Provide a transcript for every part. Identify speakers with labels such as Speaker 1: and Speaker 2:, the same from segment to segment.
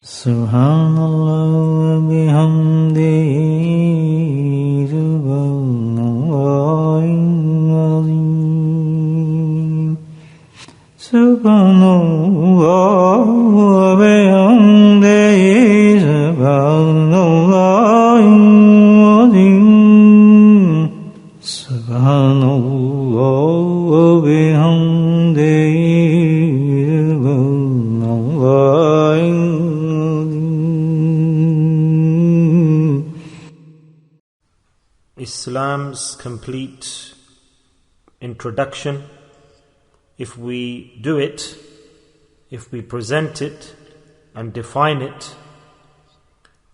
Speaker 1: Subhan Allah bihamdihi subhanallah subhanallah bihamdihi subhanallah subhanallah bihamdihi
Speaker 2: Islam's complete introduction, if we do it, if we present it and define it,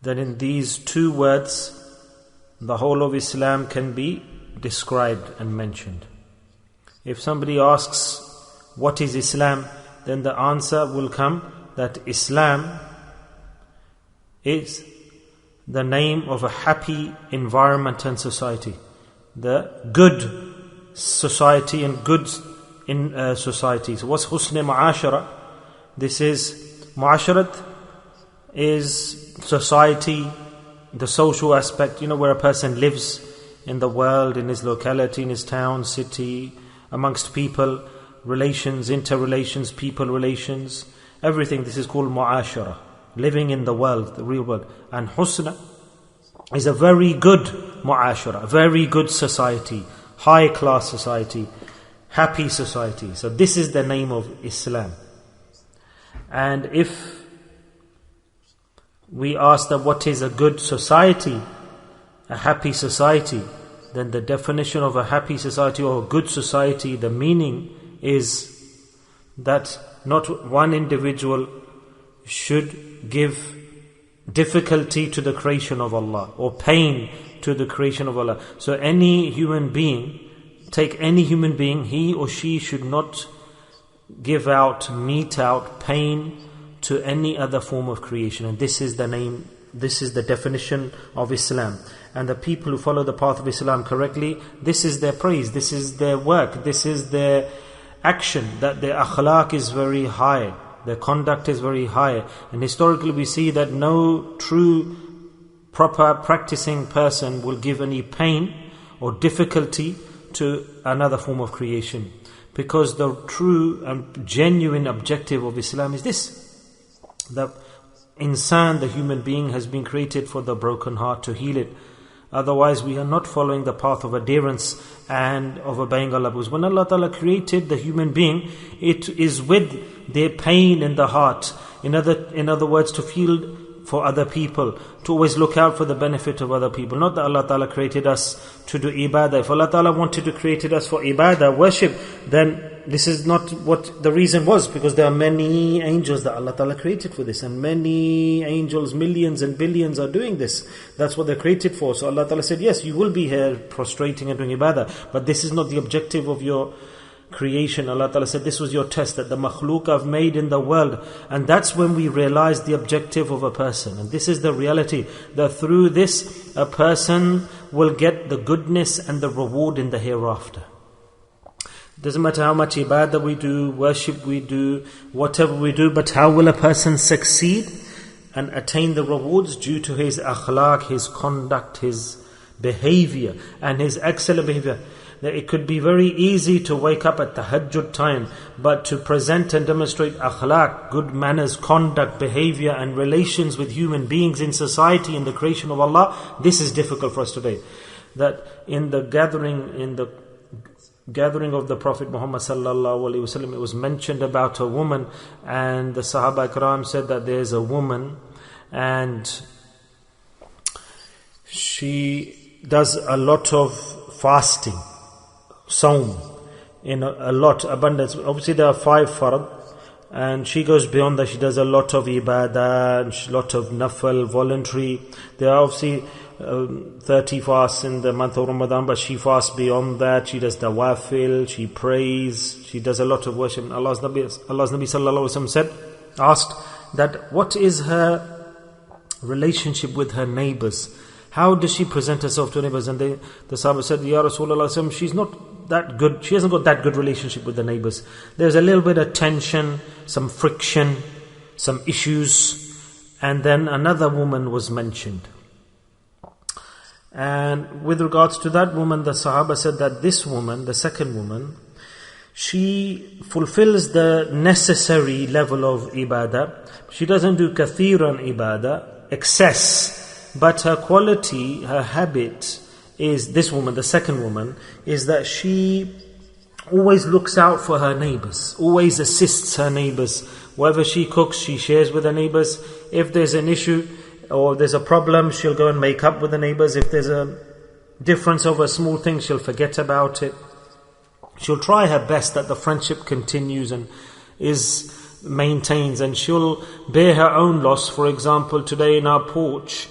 Speaker 2: then in these two words the whole of Islam can be described and mentioned. If somebody asks, what is Islam? Then the answer will come that Islam is the name of a happy environment and society, the good society and good in society. So what's husn ma'ashara? This is ma'asharat is society, the social aspect, where a person lives in the world, in his locality, in his town, city, amongst people, relations, interrelations, people relations, everything. This is called mu'ashara, living in the world, the real world. And husna is a very good mu'ashara, a very good society, high class society, happy society. So this is the name of Islam. And if we ask that what is a good society, a happy society, then the definition of a happy society or a good society, the meaning is that not one individual should give difficulty to the creation of Allah or pain to the creation of Allah. So any human being, take any human being, he or she should not give out, mete out pain to any other form of creation. And this is the name, this is the definition of Islam. And the people who follow the path of Islam correctly, this is their praise, this is their work, this is their action, that their akhlaq is very high, their conduct is very high. And historically we see that no true, proper, practicing person will give any pain or difficulty to another form of creation. Because the true and genuine objective of Islam is this: the insan, the human being, has been created for the broken heart, to heal it. Otherwise we are not following the path of adherence and of obeying Allah. Because when Allah Ta'ala created the human being, it is with their pain in the heart. In other words, to feel for other people, to always look out for the benefit of other people. Not that Allah Ta'ala created us to do ibadah. If Allah Ta'ala wanted to create us for ibadah, worship, then this is not what the reason was, because there are many angels that Allah Ta'ala created for this, and many angels, millions and billions, are doing this. That's what they're created for. So Allah Ta'ala said, yes, you will be here prostrating and doing ibadah, but this is not the objective of your creation. Allah Ta'ala said this was your test, that the makhluk I've made in the world. And that's when we realize the objective of a person. And this is the reality, that through this a person will get the goodness and the reward in the hereafter. Doesn't matter how much ibadah we do, worship we do, whatever we do, but how will a person succeed and attain the rewards? Due to his akhlaq, his conduct, his behavior, and his excellent behavior. That it could be very easy to wake up at tahajjud time, but to present and demonstrate akhlaq, good manners, conduct, behavior and relations with human beings in society, in the creation of Allah, this is difficult for us today. That in the gathering of the Prophet Muhammad sallallahu alaihi wasallam, it was mentioned about a woman, and the Sahaba Ikram said that there's a woman and she does a lot of fasting, Sawm, in a lot, abundance. Obviously there are 5 fard, and she goes beyond that. She does a lot of ibadah, and a lot of nafal, voluntary. There are obviously 30 fasts in the month of Ramadan, but she fasts beyond that. She does nawafil, she prays, she does a lot of worship. And Allah's Nabi sallallahu alaihi wasallam asked that what is her relationship with her neighbors? How does she present herself to neighbors? And the Sahaba said, Ya Rasulullah, she's not that good. She hasn't got that good relationship with the neighbors. There's a little bit of tension, some friction, some issues, And then another woman was mentioned. And with regards to that woman, the Sahaba said that this woman, the second woman, she fulfills the necessary level of ibadah. She doesn't do kathiran ibadah, excess. But her quality, her habit is, this woman, the second woman, is that she always looks out for her neighbors, always assists her neighbors. Whatever she cooks, she shares with her neighbors. If there's an issue or there's a problem, she'll go and make up with the neighbors. If there's a difference over a small thing, she'll forget about it. She'll try her best that the friendship continues and maintains, and she'll bear her own loss. For example, today in our porch,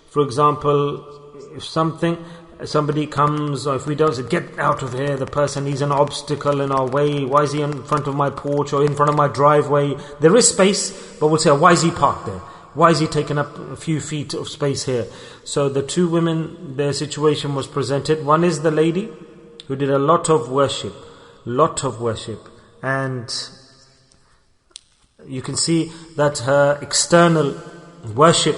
Speaker 2: for example, if somebody comes, or if we don't say, get out of here, the person, he's an obstacle in our way, why is he in front of my porch or in front of my driveway? There is space, but we'll say, why is he parked there? Why is he taking up a few feet of space here? So the two women, their situation was presented. One is the lady who did a lot of worship, and you can see that her external worship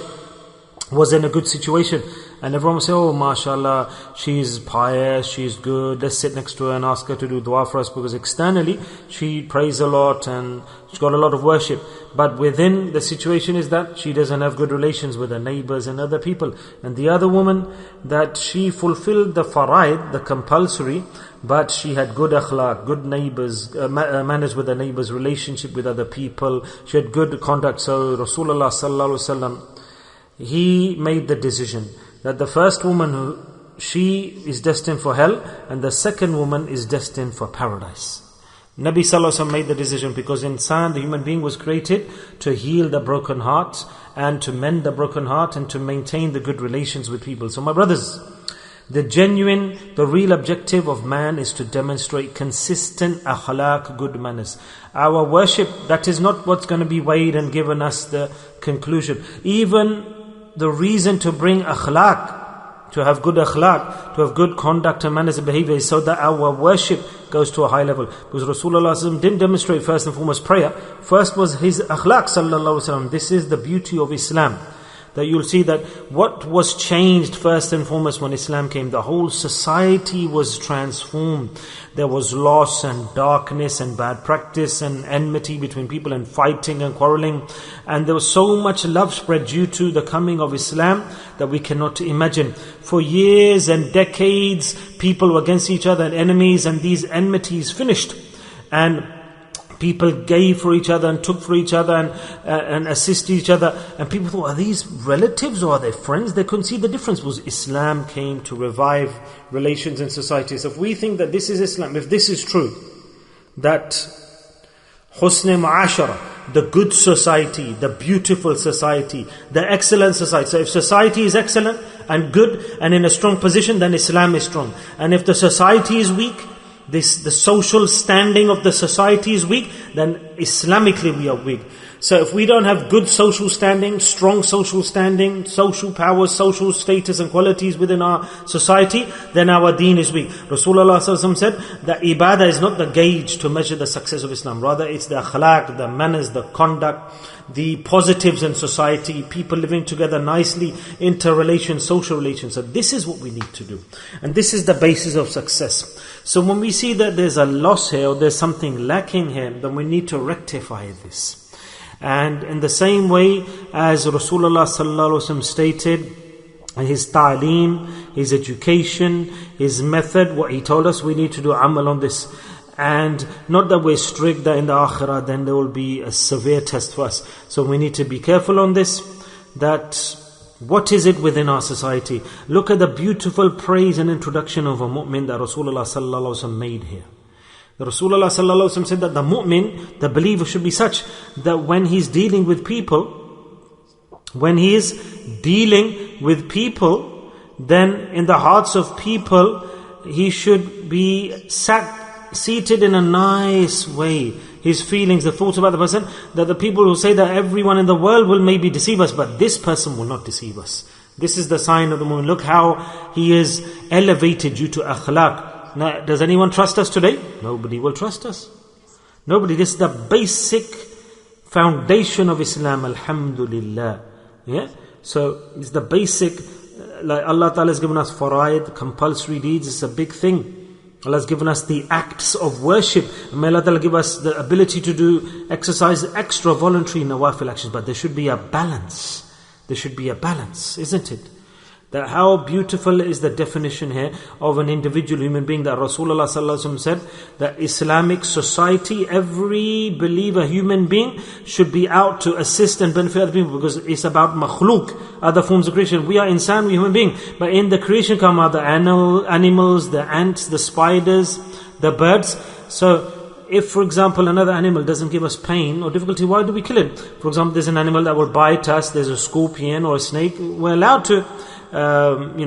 Speaker 2: was in a good situation. And everyone will say, oh, mashallah, she's pious, she's good, let's sit next to her and ask her to do dua for us, because externally she prays a lot and she's got a lot of worship. But within the situation is that she doesn't have good relations with her neighbors and other people. And the other woman, that she fulfilled the faraid, the compulsory, but she had good akhlaq, good neighbors, manners with her neighbors, relationship with other people. She had good conduct. So Rasulullah sallallahu alaihi wasallam, he made the decision that the first woman, she is destined for hell, and the second woman is destined for paradise. Nabi sallallahu alaihi wasallam made the decision, because insan, the human being, was created to heal the broken heart and to mend the broken heart and to maintain the good relations with people. So my brothers, the real objective of man is to demonstrate consistent akhlaq, good manners. Our worship, that is not what's going to be weighed and given us the conclusion. Even the reason to bring akhlaq, to have good akhlaq, to have good conduct and manners and behavior, is so that our worship goes to a high level. Because Rasulullah didn't demonstrate first and foremost prayer. First was his akhlaq sallallahu alaihi wasallam. This is the beauty of Islam. That you'll see that what was changed first and foremost when Islam came, the whole society was transformed. There was loss and darkness and bad practice and enmity between people and fighting and quarreling. And there was so much love spread due to the coming of Islam that we cannot imagine. For years and decades, people were against each other and enemies, and these enmities finished. And people gave for each other and took for each other and assisted each other. And people thought, are these relatives or are they friends? They couldn't see the difference. Was Islam came to revive relations in society. So if we think that this is Islam, if this is true, that husn ma'ashara, the good society, the beautiful society, the excellent society. So if society is excellent and good and in a strong position, then Islam is strong. And if the society is weak, the social standing of the society is weak, then Islamically we are weak. So if we don't have good social standing, strong social standing, social power, social status and qualities within our society, then our deen is weak. Rasulullah said that ibadah is not the gauge to measure the success of Islam. Rather it's the akhlaq, the manners, the conduct, the positives in society, people living together nicely, interrelations, social relations. So this is what we need to do. And this is the basis of success. So when we see that there's a loss here or there's something lacking here, then we need to rectify this. And in the same way as Rasulullah sallallahu alaihi wasallam stated, his ta'aleem, his education, his method, what he told us, we need to do amal on this. And not that we're strict that in the akhirah then there will be a severe test for us. So we need to be careful on this, that what is it within our society? Look at the beautiful praise and introduction of a mu'min that Rasulullah sallallahu alaihi wasallam made here. The Rasulullah sallallahu alaihi wasallam said that the mu'min, the believer, should be such that when he's dealing with people, then in the hearts of people, he should be seated in a nice way. His feelings, the thoughts about the person, that the people who say that everyone in the world will maybe deceive us, but this person will not deceive us. This is the sign of the mu'min. Look how he is elevated due to akhlaq. Now, does anyone trust us today? Nobody will trust us. Nobody. This is the basic foundation of Islam. Alhamdulillah. Yeah? So it's the basic, like Allah Ta'ala has given us faraid, compulsory deeds. It's a big thing. Allah has given us the acts of worship. And may Allah Ta'ala give us the ability to do exercise extra voluntary nawafil actions. But there should be a balance. There should be a balance, isn't it? That how beautiful is the definition here of an individual human being that Rasulullah sallallahu alaihi wasallam said that Islamic society, every believer human being should be out to assist and benefit other people, because it's about makhluk, other forms of creation. We are insan, we human being, but in the creation come other animals, the ants, the spiders, the birds. So if, for example, another animal doesn't give us pain or difficulty, why do we kill it? For example, there's an animal that will bite us, there's a scorpion or a snake, we're allowed to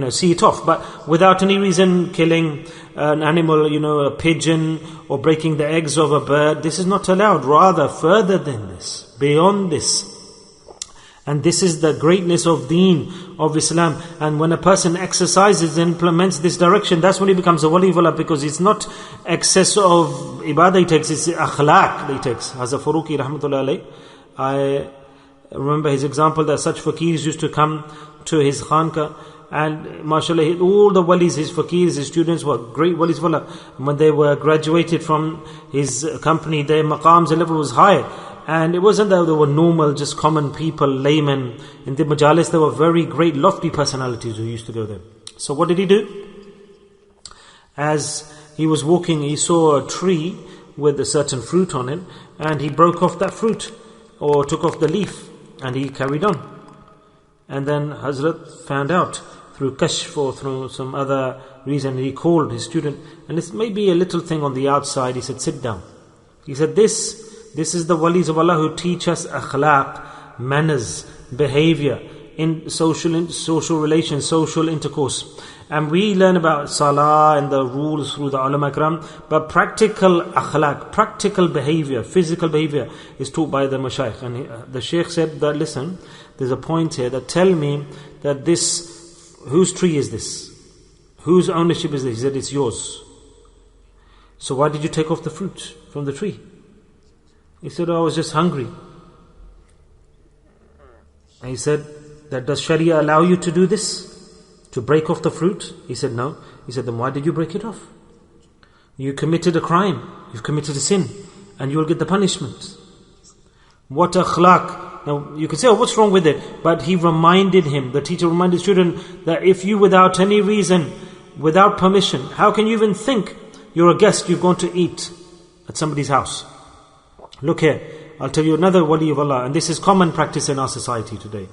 Speaker 2: see it off, but without any reason killing an animal, a pigeon, or breaking the eggs of a bird, this is not allowed. Rather, further than this, beyond this. And this is the greatness of deen, of Islam. And when a person exercises and implements this direction, that's when he becomes a wali of Allah, because it's not excess of ibadah he takes, it's akhlaq that he takes. Hazrat Farooqui rahmatullah alayh, I remember his example that such faqirs used to come to his khanka, and mashallah, all the walis, his faqirs, his students were great walis of Allah. When they were graduated from his company, their maqams, their level was high. And it wasn't that they were normal, just common people, laymen. In the majalis, there were very great, lofty personalities who used to go there. So what did he do? As he was walking, he saw a tree with a certain fruit on it, and he broke off that fruit, or took off the leaf, and he carried on. And then Hazrat found out through kashf or through some other reason, he called his student, and it's maybe a little thing on the outside. He said, sit down. He said, this is the walis of Allah who teach us akhlaq, manners, behavior, in social relations, social intercourse. And we learn about salah and the rules through the ulama ikram, but practical akhlaq, practical behavior, physical behavior is taught by the mashayikh. And the sheikh said that, listen, there's a point here that tell me that this, whose tree is this? Whose ownership is this? He said, it's yours. So why did you take off the fruit from the tree? He said, I was just hungry. And he said, that does Sharia allow you to do this? To break off the fruit? He said, no. He said, then why did you break it off? You committed a crime. You've committed a sin. And you will get the punishment. What akhlaq. Now, you could say, what's wrong with it? But he reminded him, the teacher reminded the student, that if you without any reason, without permission, how can you even think you're a guest, you've gone to eat at somebody's house? Look here, I'll tell you another wali of Allah, and this is common practice in our society today.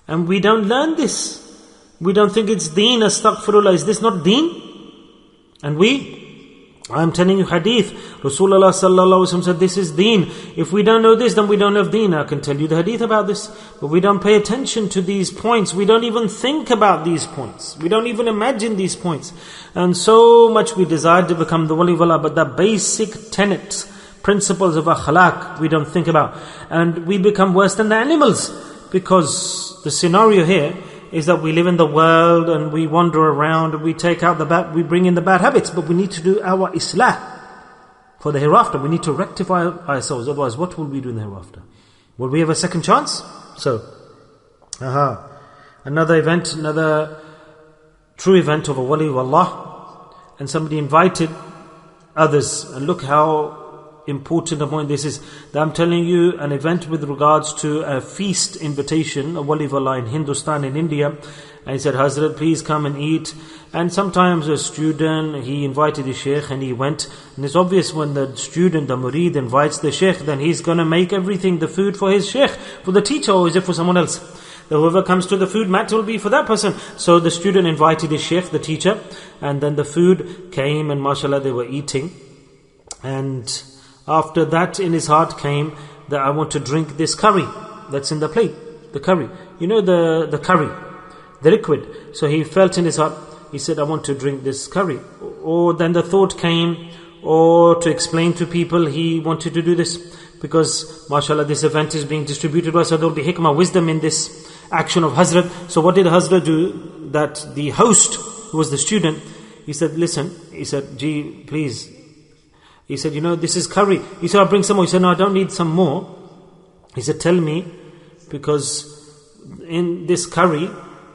Speaker 2: And we don't learn this. We don't think it's deen, astaghfirullah. Is this not deen? And I'm telling you hadith. Rasulullah sallallahu alaihi wasallam said this is deen. If we don't know this, then we don't have deen. I can tell you the hadith about this. But we don't pay attention to these points. We don't even think about these points. We don't even imagine these points. And so much we desire to become the wali of Allah, but the basic tenets, principles of akhlaq, we don't think about. And we become worse than the animals. Because the scenario here is that we live in the world and we wander around and we take out the bad, we bring in the bad habits, but we need to do our islah for the hereafter. We need to rectify ourselves, otherwise what will we do in the hereafter? Will we have a second chance? So, another event, another true event of a wali of Allah, and somebody invited others, and look how important a point this is, that I'm telling you an event with regards to a feast invitation, a wali of Allah in Hindustan, in India. And he said, Hazrat, please come and eat. And sometimes a student, he invited the sheikh and he went. And it's obvious when the student, the murid, invites the sheikh, then he's going to make everything, the food for his sheikh, for the teacher, or is it for someone else? Whoever comes to the food matter will be for that person. So the student invited his sheikh, the teacher, and then the food came, and mashallah, they were eating. And after that, in his heart came that I want to drink this curry that's in the plate, the curry. You know the curry, the liquid. So he felt in his heart, he said, I want to drink this curry. Or then the thought came, or to explain to people, he wanted to do this. Because, mashallah, this event is being distributed by, so there will be hikmah, wisdom in this action of Hazrat. So what did Hazrat do? That the host, who was the student, he said, listen, he said, gee, please. He said, this is curry. He said, I'll bring some more. He said, no, I don't need some more. He said, tell me, because in this curry,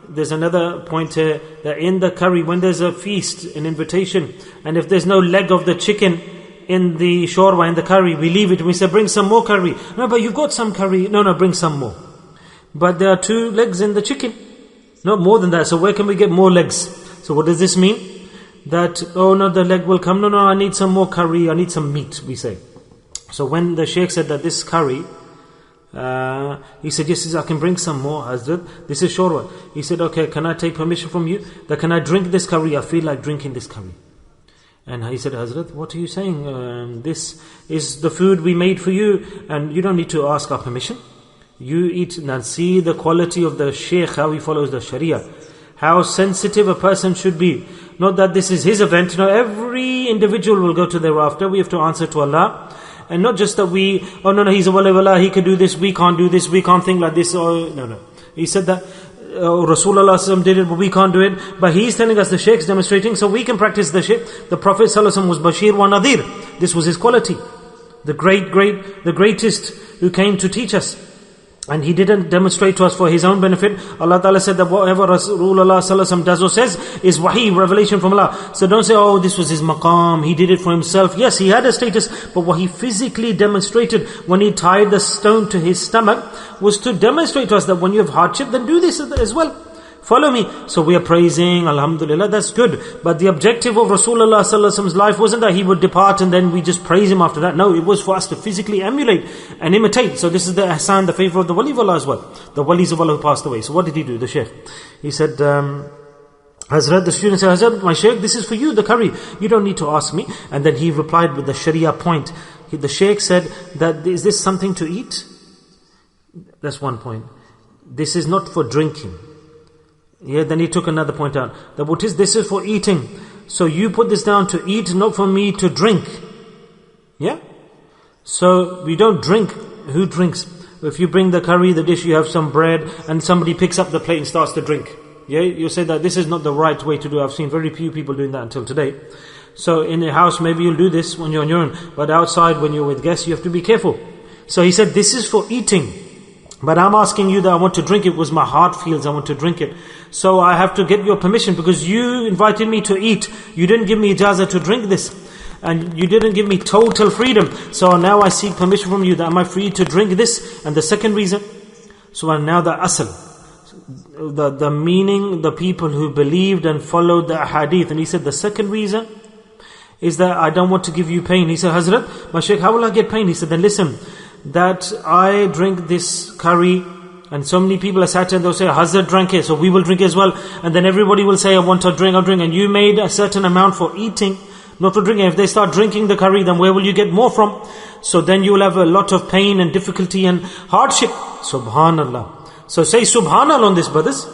Speaker 2: there's another point here, that in the curry, when there's a feast, an invitation, and if there's no leg of the chicken in the shorba, in the curry, we leave it. We say, bring some more curry. No, but you've got some curry. No, bring some more. But there are 2 legs in the chicken. No, more than that. So where can we get more legs? So what does this mean? That, oh no, the leg will come. No, I need some more curry. I need some meat, we say. So when the Sheikh said that this curry, he said, yes, I can bring some more, Hazrat. This is shorba. He said, okay, can I take permission from you? That can I drink this curry? I feel like drinking this curry. And he said, Hazrat, what are you saying? This is the food we made for you, and you don't need to ask our permission. You eat and see the quality of the Shaykh, how he follows the Sharia. How sensitive a person should be. Not that this is his event. No, every individual will go to thereafter. We have to answer to Allah. And not just that he's a wali of Allah, he can do this, we can't do this, we can't think like this. No. He said that Rasoolullah did it, but we can't do it. But he's telling us, the Sheikh's demonstrating, so we can practice the Sheikh. The Prophet ﷺ was Bashir wa Nadir. This was his quality. The greatest who came to teach us. And he didn't demonstrate to us for his own benefit. Allah Ta'ala said that whatever Rasulullah ﷺ does or says is wahi, revelation from Allah. So don't say, oh, this was his maqam, he did it for himself. Yes, he had a status, but what he physically demonstrated when he tied the stone to his stomach was to demonstrate to us that when you have hardship, then do this as well. Follow me. So we are praising, alhamdulillah, that's good. But the objective of Rasulullah ﷺ's life wasn't that he would depart and then we just praise him after that. No, it was for us to physically emulate and imitate. So this is the ihsan, the favor of the wali of Allah as well. The walis of Allah who passed away. So what did he do, the Shaykh? He said, Hazrat, the student said, Hazrat, my Shaykh, this is for you, the curry. You don't need to ask me. And then he replied with the Sharia point. The Shaykh said, that is this something to eat? That's one point. This is not for drinking. Yeah, then he took another point out. That this is for eating. So you put this down to eat, not for me to drink. Yeah? So we don't drink. Who drinks? If you bring the curry, the dish, you have some bread, and somebody picks up the plate and starts to drink. Yeah, you say that this is not the right way to do. I've seen very few people doing that until today. So in a house, maybe you'll do this when you're on your own. But outside, when you're with guests, you have to be careful. So he said, this is for eating. But I'm asking you that I want to drink it because my heart feels I want to drink it. So I have to get your permission because you invited me to eat. You didn't give me ijazah to drink this. And you didn't give me total freedom. So now I seek permission from you that am I free to drink this? And the second reason, so now the asl, the meaning, the people who believed and followed the hadith. And he said the second reason is that I don't want to give you pain. He said, Hazrat, my Shaykh, how will I get pain? He said, then listen, that I drink this curry and so many people are sat and they'll say, Hazrat drank it, so we will drink as well. And then everybody will say, I want to drink, I'll drink. And you made a certain amount for eating, not for drinking. If they start drinking the curry, then where will you get more from? So then you will have a lot of pain and difficulty and hardship. Subhanallah. So say Subhanallah on this, brothers.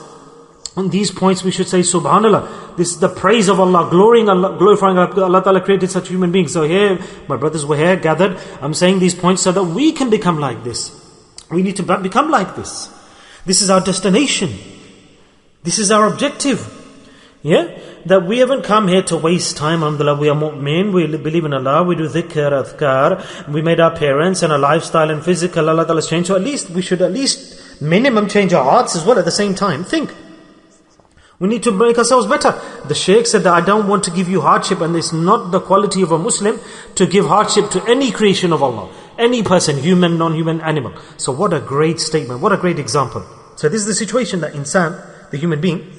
Speaker 2: On these points we should say Subhanallah. This is the praise of Allah, glorifying Allah. Allah Ta'ala created such human beings. So here, my brothers were here gathered. I'm saying these points so that we can become like this. We need to become like this. This is our destination. This is our objective. Yeah? That we haven't come here to waste time. Alhamdulillah, we are mu'min, we believe in Allah, we do dhikr, adhkar, we made our parents and our lifestyle and physical, Allah Ta'ala's changed. So we should at least minimum change our hearts as well at the same time. Think. We need to make ourselves better. The Shaykh said that I don't want to give you hardship, and it's not the quality of a Muslim to give hardship to any creation of Allah. Any person, human, non-human, animal. So what a great statement, what a great example. So this is the situation that insan, the human being,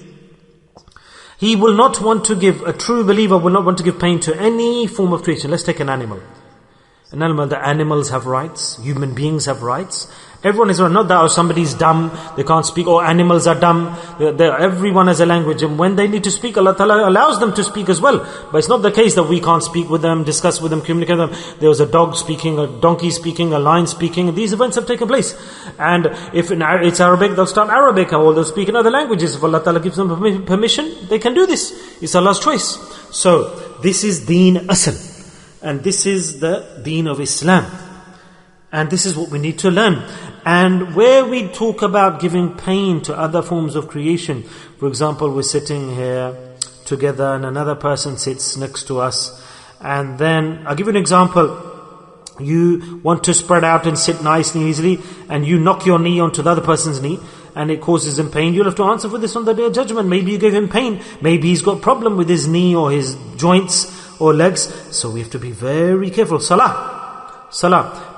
Speaker 2: he will not want to give, a true believer will not want to give pain to any form of creation. Let's take an animal. An animal, the animals have rights, human beings have rights. Everyone is right. Not that somebody's dumb, they can't speak, or animals are dumb. Everyone has a language, and when they need to speak, Allah Ta'ala allows them to speak as well. But it's not the case that we can't speak with them, discuss with them, communicate with them. There was a dog speaking, a donkey speaking, a lion speaking, and these events have taken place. And if it's Arabic, they'll start Arabic, or they'll speak in other languages. If Allah Ta'ala gives them permission, they can do this. It's Allah's choice. So, this is Deen Asl. And this is the Deen of Islam. And this is what we need to learn. And where we talk about giving pain to other forms of creation, for example, we're sitting here together and another person sits next to us, and then, I'll give you an example. You want to spread out and sit nicely and easily, and you knock your knee onto the other person's knee, and it causes him pain, you'll have to answer for this on the Day of Judgment. Maybe you gave him pain, maybe he's got problem with his knee or his joints or legs. So we have to be very careful. Salah.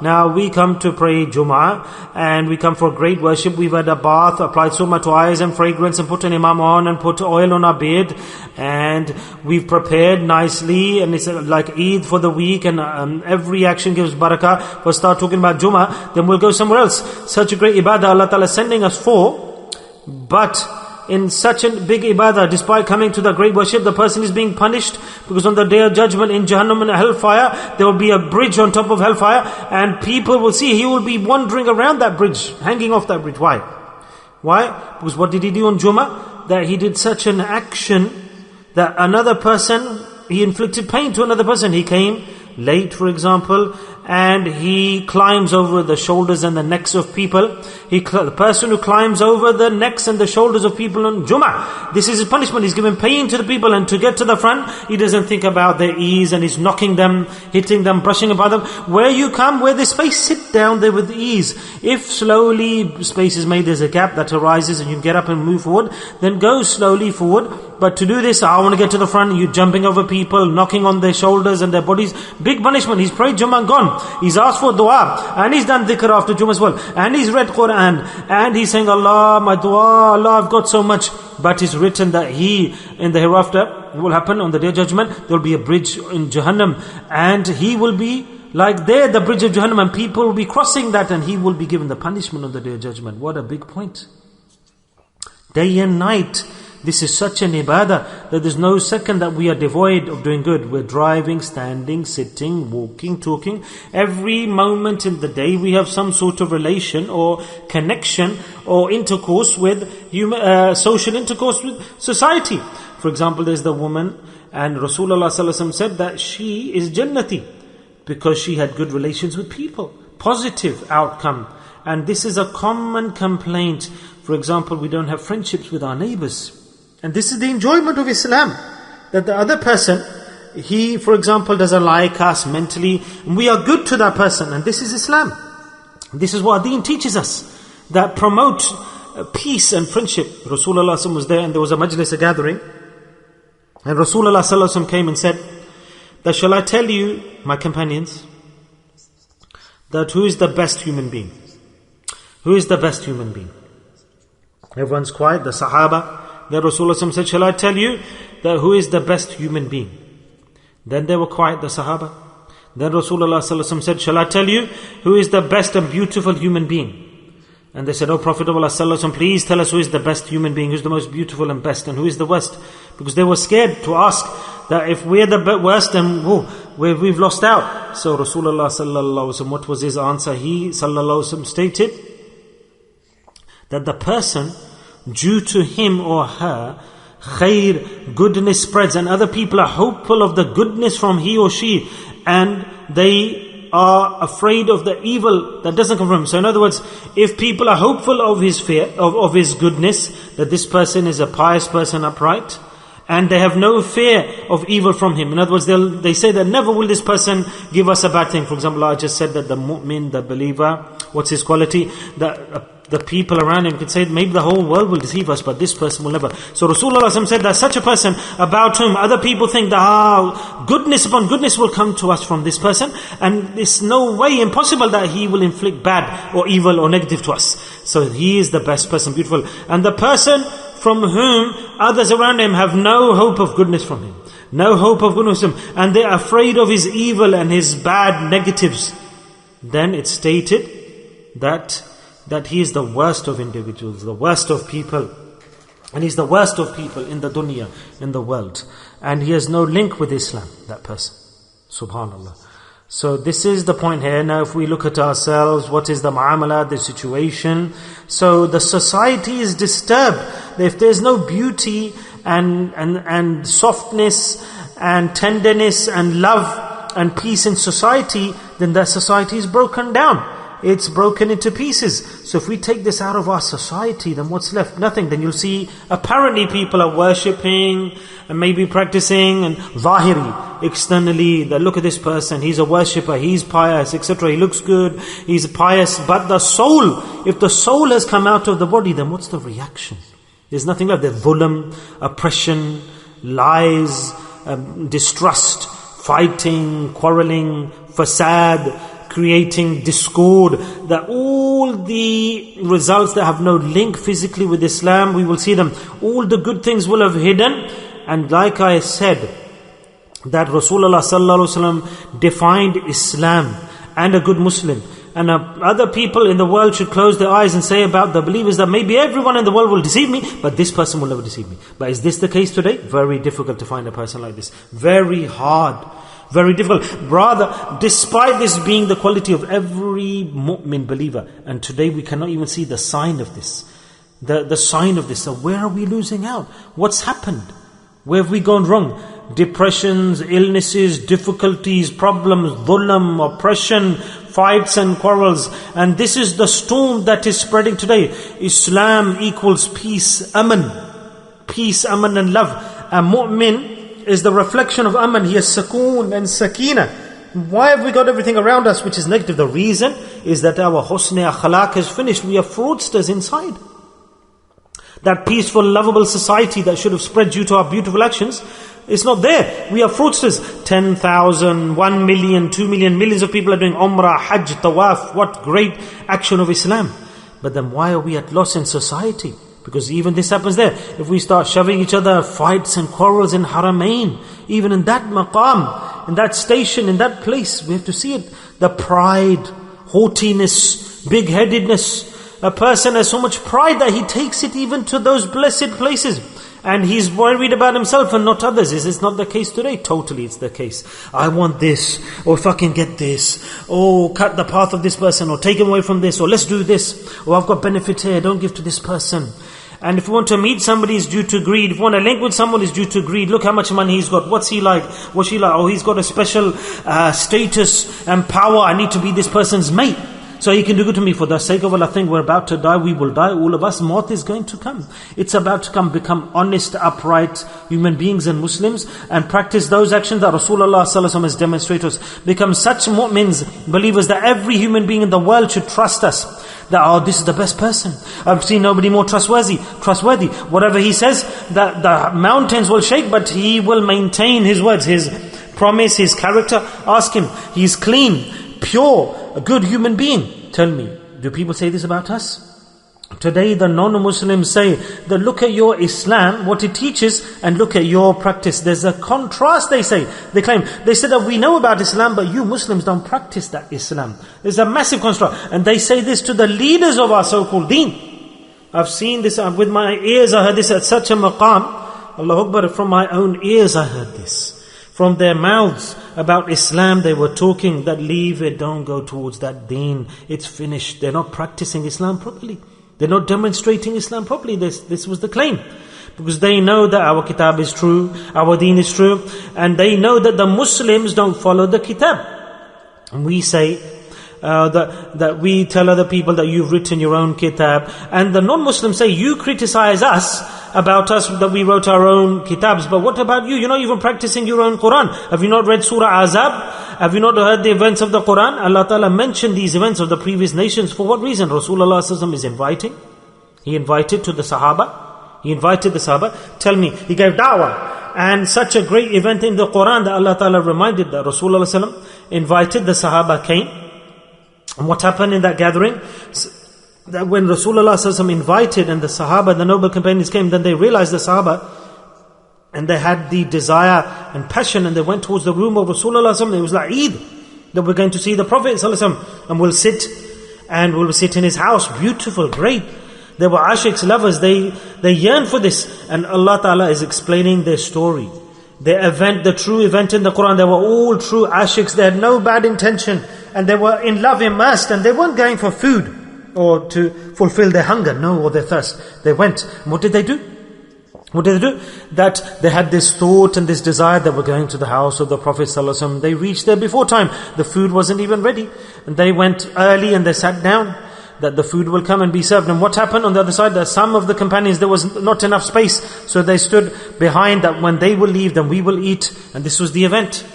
Speaker 2: Now we come to pray Jum'ah, and we come for great worship. We've had a bath, applied surma to eyes and fragrance, and put an imam on, and put oil on our beard, and we've prepared nicely, and it's like Eid for the week, and every action gives barakah. We'll start talking about Jum'ah, then we'll go somewhere else. Such a great ibadah Allah Ta'ala is sending us for, but in such a big ibadah, despite coming to the great worship, the person is being punished, because on the Day of Judgment in Jahannam and Hellfire, there will be a bridge on top of Hellfire, and people will see, he will be wandering around that bridge, hanging off that bridge. Why? Because what did he do on Jummah? That he did such an action that another person, he inflicted pain to another person. He came late, for example, and he climbs over the shoulders and the necks of people. The person who climbs over the necks and the shoulders of people on Jummah, this is his punishment. He's giving pain to the people, and to get to the front, he doesn't think about their ease, and he's knocking them, hitting them, brushing about them. Where you come, where there's space, sit down there with ease. If slowly space is made, there's a gap that arises and you get up and move forward, then go slowly forward. But to do this, I want to get to the front, you jumping over people, knocking on their shoulders and their bodies, big punishment. He's prayed Jummah and gone. He's asked for dua, and he's done dhikr after Jummah as well, and he's read Quran, and he's saying, Allah, my dua, Allah, I've got so much. But it's written that he, in the hereafter, what will happen on the Day of Judgment, there will be a bridge in Jahannam, and he will be like there, the bridge of Jahannam, and people will be crossing that, and he will be given the punishment on the Day of Judgment. What a big point. Day and night, this is such an ibadah that there's no second that we are devoid of doing good. We're driving, standing, sitting, walking, talking. Every moment in the day we have some sort of relation or connection or intercourse with social intercourse with society. For example, there's the woman, and Rasulullah ﷺ said that she is Jannati because she had good relations with people. Positive outcome. And this is a common complaint. For example, we don't have friendships with our neighbors. And this is the enjoyment of Islam, that the other person, he, for example, doesn't like us mentally, and we are good to that person, and this is Islam. This is what Deen teaches us, that promote peace and friendship. Rasulullah was there, and there was a majlis, a gathering, and Rasulullah came and said, that shall I tell you, my companions, that who is the best human being? Who is the best human being? Everyone's quiet, the Sahaba. Then Rasulullah said, shall I tell you that who is the best human being? Then they were quiet, the Sahaba. Then Rasulullah said, shall I tell you who is the best and beautiful human being? And they said, oh Prophet of Allah, please tell us who is the best human being, who is the most beautiful and best, and who is the worst. Because they were scared to ask that if we're the worst, then we've lost out. So Rasulullah what was his answer? He stated that the person, due to him or her, khair, goodness spreads, and other people are hopeful of the goodness from he or she, and they are afraid of the evil that doesn't come from him. So in other words, if people are hopeful of his fear, of his goodness, that this person is a pious person, upright, and they have no fear of evil from him. In other words, they say that never will this person give us a bad thing. For example, I just said that the mu'min, the believer, what's his quality? The people around him could say maybe the whole world will deceive us, but this person will never. So Rasulullah said that such a person about whom other people think that goodness upon goodness will come to us from this person, and it's no way impossible that he will inflict bad or evil or negative to us. So he is the best person, beautiful. And the person from whom others around him have no hope of goodness from him, no hope of goodness from him, and they're afraid of his evil and his bad negatives, then it's stated that he is the worst of individuals, the worst of people. And he's the worst of people in the dunya, in the world. And he has no link with Islam, that person. Subhan Allah. So this is the point here. Now if we look at ourselves, what is the mu'amala, the situation? So the society is disturbed. If there's no beauty and softness and tenderness and love and peace in society, then that society is broken down. it's broken into pieces. So if we take this out of our society, then what's left? Nothing. Then you'll see apparently people are worshipping and maybe practicing and zahiri, externally, that look at this person, he's a worshipper, he's pious, etc. He looks good, he's pious. But the soul, if the soul has come out of the body, then what's the reaction? There's nothing left. There's dhulam, oppression, lies, distrust, fighting, quarreling, fasad, creating discord. That all the results that have no link physically with Islam, we will see them. All the good things will have hidden. And like I said, that Rasulullah sallallahu alaihi wasallam defined Islam and a good Muslim. And other people in the world should close their eyes and say about the believers that maybe everyone in the world will deceive me, but this person will never deceive me. But is this the case today? Very difficult to find a person like this. Very hard. Very difficult. Rather, despite this being the quality of every mu'min believer, and today we cannot even see the sign of this. The sign of this. So where are we losing out? What's happened? Where have we gone wrong? Depressions, illnesses, difficulties, problems, dhulam, oppression, fights and quarrels. And this is the storm that is spreading today. Islam equals peace, aman. Peace, aman and love. A mu'min is the reflection of aman. He has sakoon and sakina. Why have we got everything around us which is negative? The reason is that our husn akhlaq has finished. We are fraudsters inside. That peaceful, lovable society that should have spread due to our beautiful actions, it's not there. We are fraudsters. 10,000, 1 million, 2 million, millions of people are doing umrah, hajj, tawaf. What great action of Islam. But then why are we at loss in society? Because even this happens there. If we start shoving each other, fights and quarrels in haramain, even in that maqam, in that station, in that place, we have to see it. The pride, haughtiness, big-headedness. A person has so much pride that he takes it even to those blessed places. And he's worried about himself and not others. Is this not the case today? Totally it's the case. I want this, or if I can get this, or cut the path of this person, or take him away from this, or let's do this, or I've got benefit here, don't give to this person. And if you want to meet somebody, it's due to greed. If you want to link with someone, it's due to greed. Look how much money he's got. What's he like? What's she like? Oh, he's got a special status and power. I need to be this person's mate, so he can do good to me. For the sake of Allah, I think we're about to die. We will die, all of us. Maut is going to come. It's about to come. Become honest, upright human beings and Muslims, and practice those actions that Rasulullah sallallahu alaihi wasallam has demonstrated us. Become such mu'mins, believers, that every human being in the world should trust us. That, oh, this is the best person. I've seen nobody more trustworthy. Whatever he says, that the mountains will shake, but he will maintain his words, his promise, his character. Ask him. He's clean, pure, a good human being. Tell me, do people say this about us? Today the non-Muslims say that look at your Islam, what it teaches, and look at your practice. There's a contrast, they say. They claim, they say that we know about Islam, but you Muslims don't practice that Islam. There's a massive contrast. And they say this to the leaders of our so-called deen. I've seen this with my ears. I heard this at such a maqam. Allahu Akbar, from my own ears I heard this. From their mouths about Islam, they were talking that leave it, don't go towards that deen. It's finished. They're not practicing Islam properly. They're not demonstrating Islam properly. This was the claim. Because they know that our kitab is true, our deen is true, and they know that the Muslims don't follow the kitab. And we say that we tell other people that you've written your own kitab, and the non-Muslims say you criticize us about us that we wrote our own kitabs. But what about you? You're not even practicing your own Quran. Have you not read Surah Azab? Have you not heard the events of the Quran? Allah Ta'ala mentioned these events of the previous nations. For what reason? Rasulullah is inviting. He invited to the Sahaba. He invited the Sahaba. Tell me, he gave da'wah. And such a great event in the Quran that Allah Ta'ala reminded that Rasulullah invited, the Sahaba came. And what happened in that gathering? That when Rasulullah invited and the Sahaba, the noble companions came, then they realized the Sahaba, and they had the desire and passion, and they went towards the room of Rasulullah. It was like Eid, that we're going to see the Prophet and we'll sit in his house. Beautiful, great. They were ashiqs, lovers. They yearned for this. And Allah Ta'ala is explaining their story. Their event, the true event in the Quran. They were all true ashiqs. They had no bad intention. And they were in love, immersed. And they weren't going for food or to fulfill their hunger, no, or their thirst. They went. And what did they do? What did they do? That they had this thought and this desire that we're going to the house of the Prophet ﷺ. They reached there before time. The food wasn't even ready. And they went early and they sat down, that the food will come and be served. And what happened on the other side? That some of the companions, there was not enough space. So they stood behind, that when they will leave, then we will eat. And this was the event.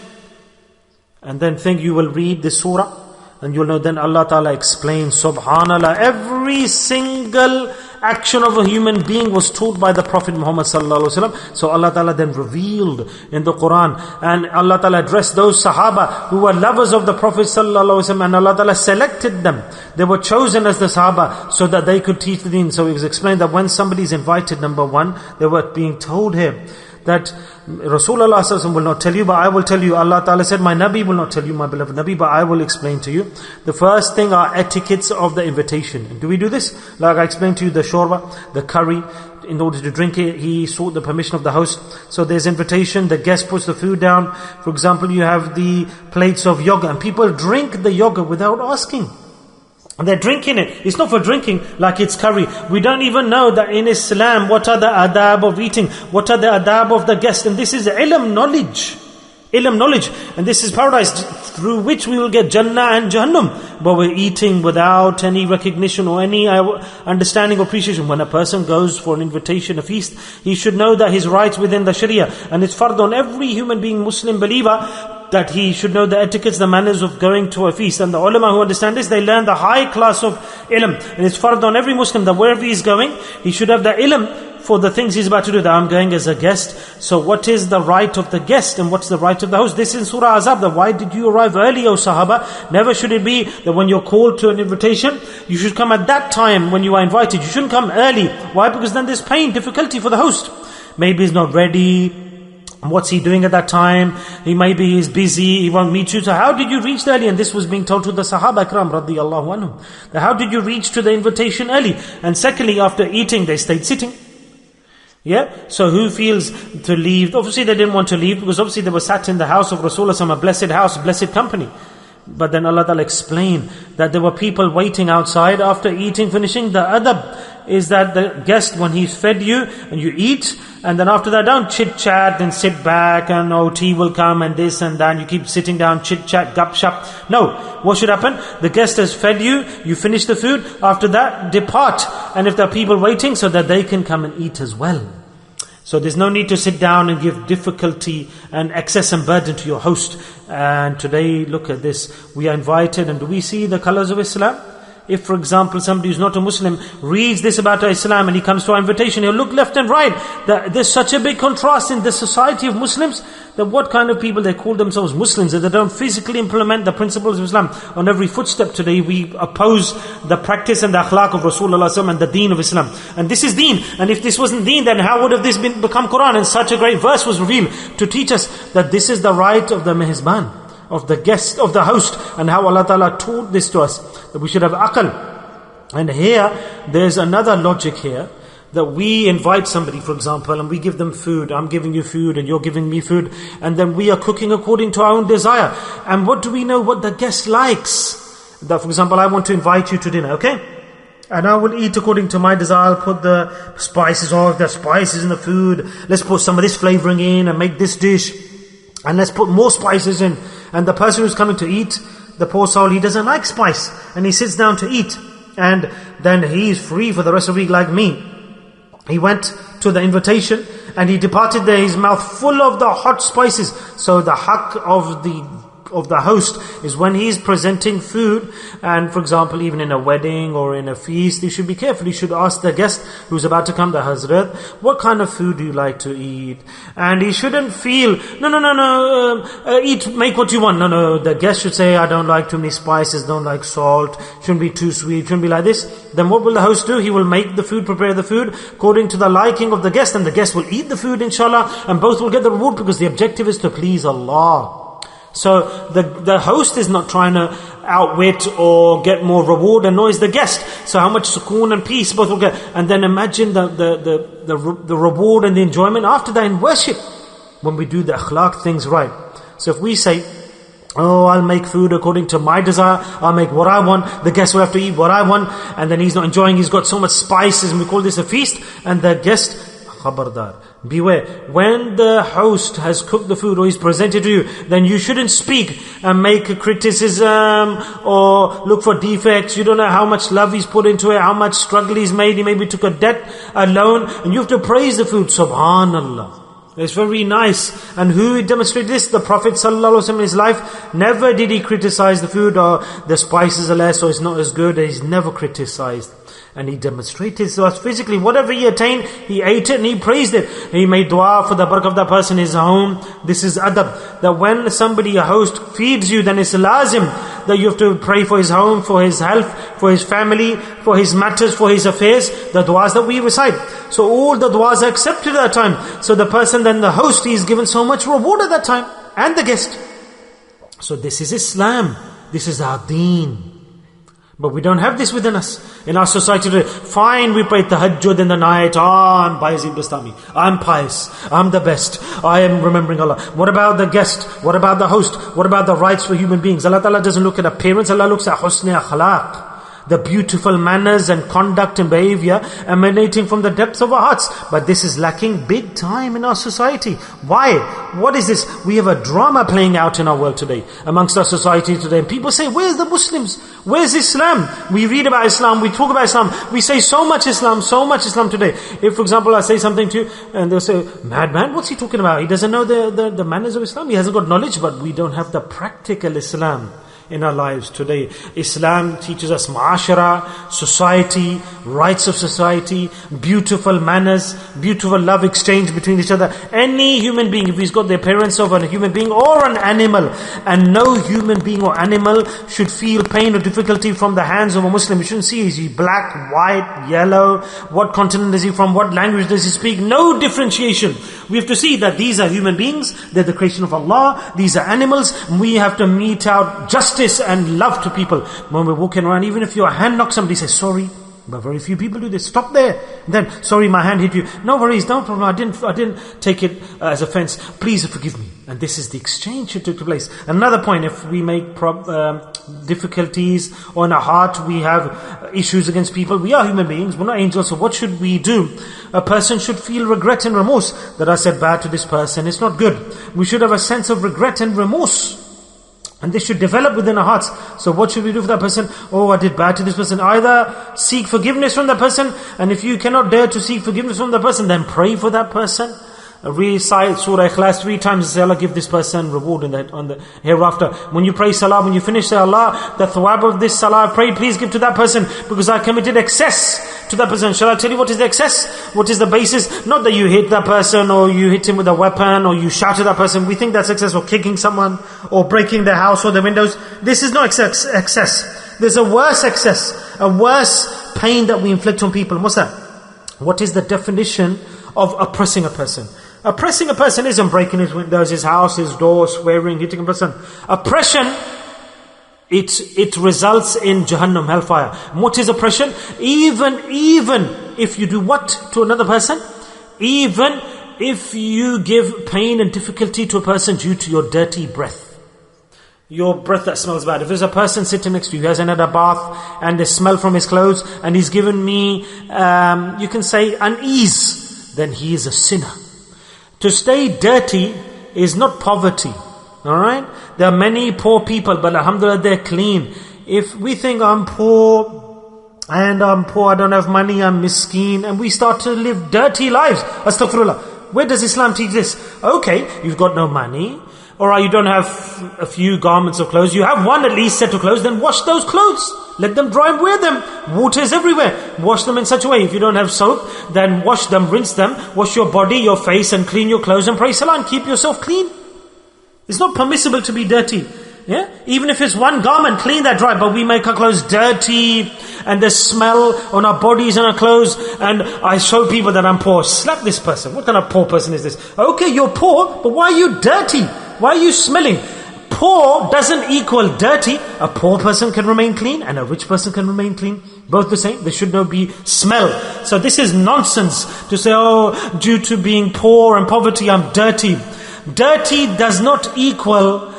Speaker 2: And then you will read this surah. And you'll know then Allah Ta'ala explains, Subhan Allah, every single action of a human being was taught by the Prophet Muhammad Sallallahu Alaihi Wasallam. So Allah Ta'ala then revealed in the Quran, and Allah Ta'ala addressed those Sahaba who were lovers of the Prophet Sallallahu Alaihi Wasallam, and Allah Ta'ala selected them. They were chosen as the Sahaba so that they could teach the deen. So it was explained that when somebody is invited, number one, they were being told here that Rasulullah Sallallahu Alaihi Wasallam will not tell you, but I will tell you. Allah Ta'ala said, my Nabi will not tell you, my beloved Nabi, but I will explain to you. The first thing are etiquettes of the invitation. And do we do this? Like I explained to you, the shorba, the curry, in order to drink it, he sought the permission of the host. So there's invitation, the guest puts the food down. For example, you have the plates of yogurt, and people drink the yogurt without asking. And they're drinking it. It's not for drinking like it's curry. We don't even know that in Islam, what are the adab of eating? What are the adab of the guest? And this is ilm, knowledge. Ilm, knowledge. And this is paradise through which we will get Jannah and Jahannam. But we're eating without any recognition or any understanding or appreciation. When a person goes for an invitation, a feast, he should know that his rights within the Sharia. And it's fard on every human being, Muslim believer, that he should know the etiquettes, the manners of going to a feast. And the ulama who understand this, they learn the high class of ilm. And it's fard on every Muslim that wherever he's going, he should have the ilm for the things he's about to do. That I'm going as a guest. So what is the right of the guest and what's the right of the host? This is in Surah Azab, that why did you arrive early, O Sahaba? Never should it be that when you're called to an invitation, you should come at that time when you are invited. You shouldn't come early. Why? Because then there's pain, difficulty for the host. Maybe he's not ready. What's he doing at that time? Maybe he's busy, he won't meet you. So how did you reach early? And this was being told to the Sahaba Ikram radiyallahu anhum. How did you reach to the invitation early? And secondly, after eating, they stayed sitting. Yeah? So who feels to leave? Obviously they didn't want to leave, because obviously they were sat in the house of Rasulullah, a blessed house, blessed company. But then Allah Ta'ala explained that there were people waiting outside after eating, finishing. The adab is that the guest, when he's fed you and you eat, and then after that, don't chit-chat and sit back and tea will come and this and that. You keep sitting down, chit-chat, gup-shap. No. What should happen? The guest has fed you, you finish the food. After that, depart. And if there are people waiting, so that they can come and eat as well. So there's no need to sit down and give difficulty and excess and burden to your host. And today, look at this. We are invited, and do we see the colors of Islam? If, for example, somebody who's not a Muslim reads this about Islam and he comes to our invitation, he'll look left and right. There's such a big contrast in the society of Muslims, that what kind of people they call themselves Muslims, that they don't physically implement the principles of Islam. On every footstep today, we oppose the practice and the akhlaq of Rasulullah and the deen of Islam. And this is deen. And if this wasn't deen, then how would have this become Quran? And such a great verse was revealed to teach us that this is the right of the mehzban, of the guest, of the host, and how Allah Ta'ala taught this to us, that we should have aql. And here, there's another logic here, that we invite somebody, for example, and we give them food. I'm giving you food and you're giving me food, and then we are cooking according to our own desire. And what do we know what the guest likes? That, for example, I want to invite you to dinner, okay? And I will eat according to my desire. I'll put the spices, or if there's spices in the food, let's put some of this flavoring in and make this dish. And let's put more spices in. And the person who's coming to eat, the poor soul, he doesn't like spice. And he sits down to eat. And then he's free for the rest of the week like me. He went to the invitation and he departed there, his mouth full of the hot spices. So the haqq of the host is when he's presenting food, and for example even in a wedding or in a feast, he should be careful. He should ask the guest who's about to come, the Hazrat, what kind of food do you like to eat? And he shouldn't feel, eat, make what you want. No, the guest should say, I don't like too many spices, don't like salt, shouldn't be too sweet, shouldn't be like this. Then what will the host do? He will make the food, prepare the food according to the liking of the guest, and the guest will eat the food inshallah, and both will get the reward, because the objective is to please Allah. So the host is not trying to outwit or get more reward, and nor is the guest. So how much sukoon and peace both will get. And then imagine the reward and the enjoyment after that in worship, when we do the akhlaq things right. So if we say, I'll make food according to my desire, I'll make what I want, the guest will have to eat what I want, and then he's not enjoying, he's got so much spices, and we call this a feast, and the guest Khabardar, beware. When the host has cooked the food or is presented to you, then you shouldn't speak and make a criticism or look for defects. You don't know how much love he's put into it, how much struggle he's made. He maybe took a debt, a loan, and you have to praise the food. Subhan Allah. It's very nice. And who demonstrated this? The Prophet ﷺ in his life. Never did he criticize the food or the spices are less or it's not as good. He's never criticized. And he demonstrated to us physically. Whatever he attained, he ate it and he praised it. He made dua for the barakah of that person in his home. This is adab. That when somebody, a host, feeds you, then it's lazim that you have to pray for his home, for his health, for his family, for his matters, for his affairs. The duas that we recite. So all the duas are accepted at that time. So the person, then the host, he is given so much reward at that time. And the guest. So this is Islam. This is our deen. But we don't have this within us. In our society today, fine, we pray tahajjud in the night. I'm Bayezid Bastami. I'm pious. I'm the best. I am remembering Allah. What about the guest? What about the host? What about the rights for human beings? Allah Ta'ala doesn't look at appearance. Allah looks at husni akhlaq. The beautiful manners and conduct and behavior emanating from the depths of our hearts. But this is lacking big time in our society. Why? What is this? We have a drama playing out in our world today, amongst our society today. And people say, where's the Muslims? Where's Islam? We read about Islam, we talk about Islam, we say so much Islam today. If, for example, I say something to you, and they'll say, madman, what's he talking about? He doesn't know the manners of Islam. He hasn't got knowledge, but we don't have the practical Islam in our lives today. Islam teaches us ma'ashara, society, rights of society, beautiful manners, beautiful love exchange between each other. Any human being, if he's got the appearance of a human being or an animal, and no human being or animal should feel pain or difficulty from the hands of a Muslim. You shouldn't see, is he black, white, yellow, what continent is he from, what language does he speak, no differentiation. We have to see that these are human beings, they're the creation of Allah, these are animals, we have to mete out justice and love to people. When we're walking around, even if your hand knocks somebody, say sorry. But very few people do this. Stop there. Then, sorry, my hand hit you. No worries, no problem. I didn't take it as offense. Please forgive me. And this is the exchange that took place. Another point, if we make difficulties or in our heart, we have issues against people. We are human beings. We're not angels. So what should we do? A person should feel regret and remorse that I said bad to this person. It's not good. We should have a sense of regret and remorse. And this should develop within our hearts. So what should we do for that person? Oh, I did bad to this person. Either seek forgiveness from that person, and if you cannot dare to seek forgiveness from that person, then pray for that person. Recite Surah Ikhlas 3 times and say, Allah give this person reward on the hereafter. When you pray salah, when you finish, say, Allah, the thawab of this salah I prayed, please give to that person, because I committed excess to that person. Shall I tell you what is the excess? What is the basis? Not that you hit that person, or you hit him with a weapon, or you shout at that person. We think that's excess, or kicking someone, or breaking their house or their windows. This is not excess. There's a worse excess, a worse pain that we inflict on people. What's that? What is the definition of oppressing a person? Oppressing a person isn't breaking his windows, his house, his door, swearing, hitting a person. Oppression, it results in Jahannam, hellfire. What is oppression? Even if you do what to another person? Even if you give pain and difficulty to a person due to your dirty breath. Your breath that smells bad. If there's a person sitting next to you, he hasn't had a bath, and there's smell from his clothes, and he's given me, you can say, unease, then he is a sinner. To stay dirty is not poverty. Alright? There are many poor people, but alhamdulillah they're clean. If we think I'm poor, I don't have money, I'm miskeen, and we start to live dirty lives. Astaghfirullah. Where does Islam teach this? Okay, you've got no money, or you don't have a few garments of clothes, you have one at least set of clothes, then wash those clothes. Let them dry and wear them. Water is everywhere. Wash them in such a way. If you don't have soap, then wash them, rinse them, wash your body, your face, and clean your clothes and pray salah and keep yourself clean. It's not permissible to be dirty. Yeah? Even if it's one garment, clean that dry, but we make our clothes dirty, and there's smell on our bodies and our clothes, and I show people that I'm poor. Slap this person. What kind of poor person is this? Okay, you're poor, but why are you dirty? Why are you smelling? Poor doesn't equal dirty. A poor person can remain clean, and a rich person can remain clean. Both the same. There should not be smell. So this is nonsense to say, due to being poor and poverty, I'm dirty. Dirty does not equal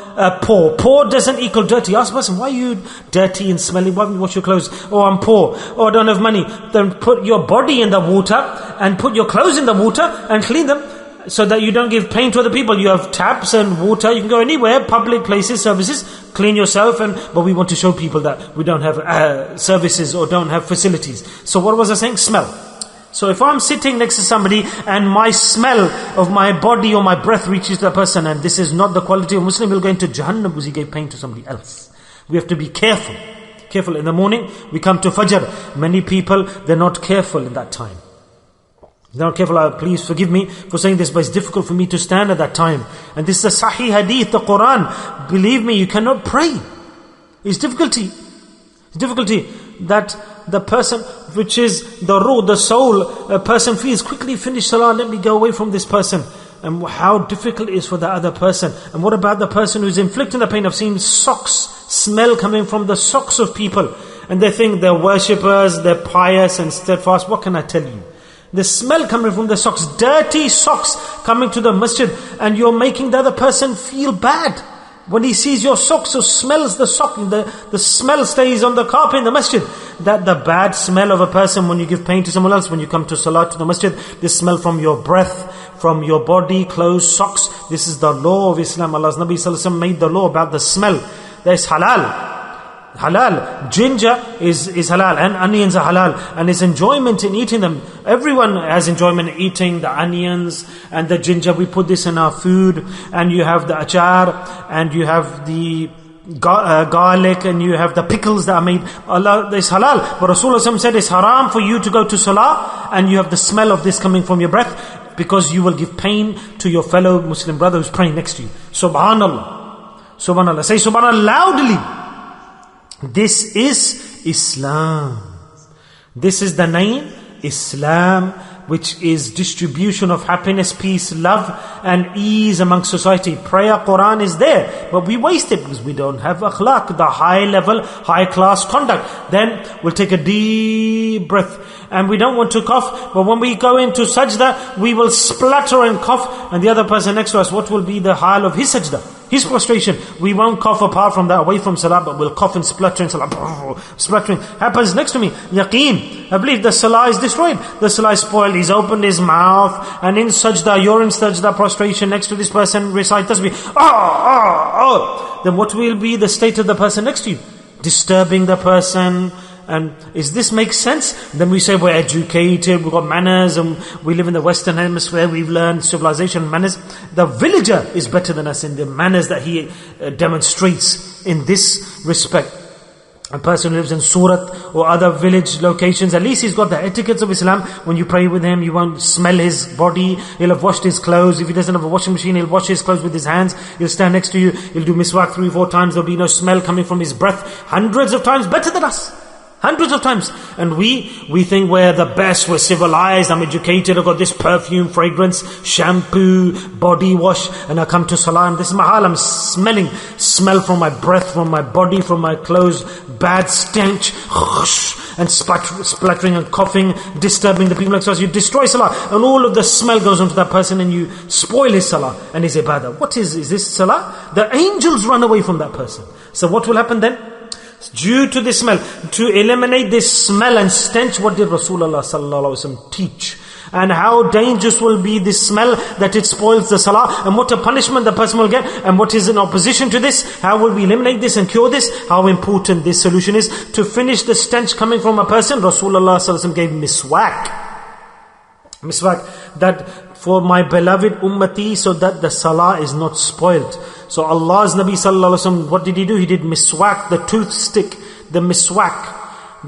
Speaker 2: poor. Poor doesn't equal dirty. Ask a person, why are you dirty and smelly? Why don't you wash your clothes? Oh, I'm poor. Oh, I don't have money. Then put your body in the water and put your clothes in the water and clean them so that you don't give pain to other people. You have taps and water. You can go anywhere, public places, services, clean yourself. But we want to show people that we don't have services or don't have facilities. So what was I saying? Smell. So if I'm sitting next to somebody and my smell of my body or my breath reaches the person, and this is not the quality of Muslim, will go into Jahannam because he gave pain to somebody else. We have to be careful. Careful. In the morning, we come to Fajr. Many people, they're not careful in that time. They're not careful. Please forgive me for saying this, but it's difficult for me to stand at that time. And this is a Sahih Hadith, the Quran. Believe me, you cannot pray. It's difficulty. It's difficulty that the person, which is the ruh, the soul, a person feels, quickly finish salah, let me go away from this person. And how difficult it is for the other person. And what about the person who's inflicting the pain? I've seen socks, smell coming from the socks of people. And they think they're worshippers, they're pious and steadfast. What can I tell you? The smell coming from the socks, dirty socks coming to the masjid, and you're making the other person feel bad. When he sees your socks or smells the sock, the smell stays on the carpet in the masjid. That the bad smell of a person when you give pain to someone else, when you come to salah to the masjid, this smell from your breath, from your body, clothes, socks. This is the law of Islam. Allah's Nabi Sallallahu Alaihi Wasallam made the law about the smell. That is halal. Halal. Ginger is halal, and onions are halal, and it's enjoyment in eating them. Everyone has enjoyment in eating the onions and the ginger. We put this in our food, and you have the achar, and you have the garlic, and you have the pickles that are made. Allah, is halal. But Rasulullah said it's haram for you to go to salah and you have the smell of this coming from your breath, because you will give pain to your fellow Muslim brother who's praying next to you. Subhan Allah. Subhan Allah. Say Subhan Allah loudly. This is Islam. This is the name Islam, which is distribution of happiness, peace, love and ease among society. Prayer, Quran is there, but we waste it because we don't have akhlaq, the high level, high class conduct. Then we'll take a deep breath, and we don't want to cough, but when we go into sajda, we will splutter and cough, and the other person next to us, what will be the hal of his sajda? His prostration. We won't cough apart from that, away from salah, but we'll cough and splutter in salah. Spluttering happens next to me. Yaqeen. I believe the salah is destroyed. The salah is spoiled. He's opened his mouth, and in sajda, you're in sajda prostration next to this person, recite tasbih. Then what will be the state of the person next to you? Disturbing the person. And is this make sense? Then we say we're educated, we've got manners, and we live in the Western Hemisphere, we've learned civilization, manners. The villager is better than us in the manners that he demonstrates in this respect. A person who lives in Surat or other village locations, at least he's got the etiquettes of Islam. When you pray with him, you won't smell his body. He'll have washed his clothes. If he doesn't have a washing machine, he'll wash his clothes with his hands. He'll stand next to you. He'll do miswak 3-4 times. There'll be no smell coming from his breath. Hundreds of times better than us. Hundreds of times. And we think we're the best, we're civilized, I'm educated, I've got this perfume, fragrance, shampoo, body wash, and I come to salah, and this is mahal, I'm smell from my breath, from my body, from my clothes, bad stench, and spluttering and coughing, disturbing the people next to us. You destroy salah, and all of the smell goes onto that person, and you spoil his salah and his ibadah. What is this salah? The angels run away from that person. So what will happen then? Due to this smell, to eliminate this smell and stench, what did Rasulullah sallallahu alaihi wasallam teach? And how dangerous will be this smell, that it spoils the salah, and what a punishment the person will get, and what is in opposition to this? How will we eliminate this and cure this? How important this solution is to finish the stench coming from a person. Rasulullah sallallahu alaihi wasallam gave miswak, that for my beloved ummati, so that the salah is not spoiled. So Allah's Nabi sallallahu alaihi wasallam, what did he do? He did miswak, the tooth stick, the miswak,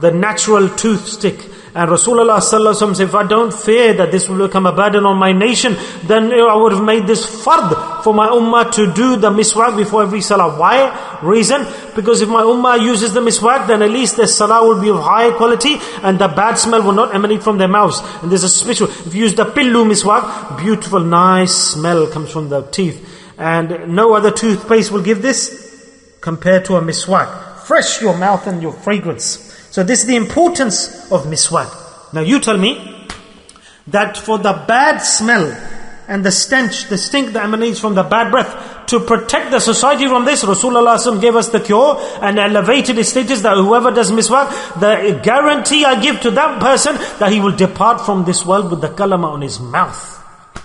Speaker 2: the natural tooth stick. And Rasulullah sallallahu alaihi wasallam said, if I don't fear that this will become a burden on my nation, then I would have made this fard for my ummah to do the miswak before every salah. Why? Reason? Because if my ummah uses the miswak, then at least their salah will be of high quality, and the bad smell will not emanate from their mouths. And there's a special, if you use the pillu miswak, beautiful, nice smell comes from the teeth. And no other toothpaste will give this compared to a miswak. Fresh your mouth and your fragrance. So this is the importance of miswak. Now you tell me that for the bad smell and the stench, the stink that emanates from the bad breath. To protect the society from this, Rasulullah gave us the cure and elevated his status that whoever does miswak, the guarantee I give to that person that he will depart from this world with the kalama on his mouth.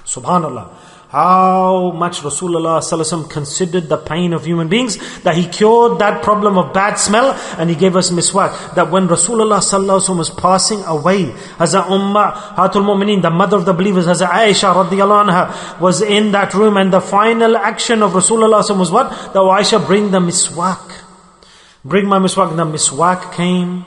Speaker 2: Subhan Allah. How much Rasulullah considered the pain of human beings, that he cured that problem of bad smell, and he gave us miswak. That when Rasulullah was passing away, Hazrat Ummahatul Mu'mineen, the mother of the believers, Hazrat Aisha radiyallahu anha, was in that room, and the final action of Rasulullah was what? That Aisha, bring the miswak. Bring my miswak. And the miswak came.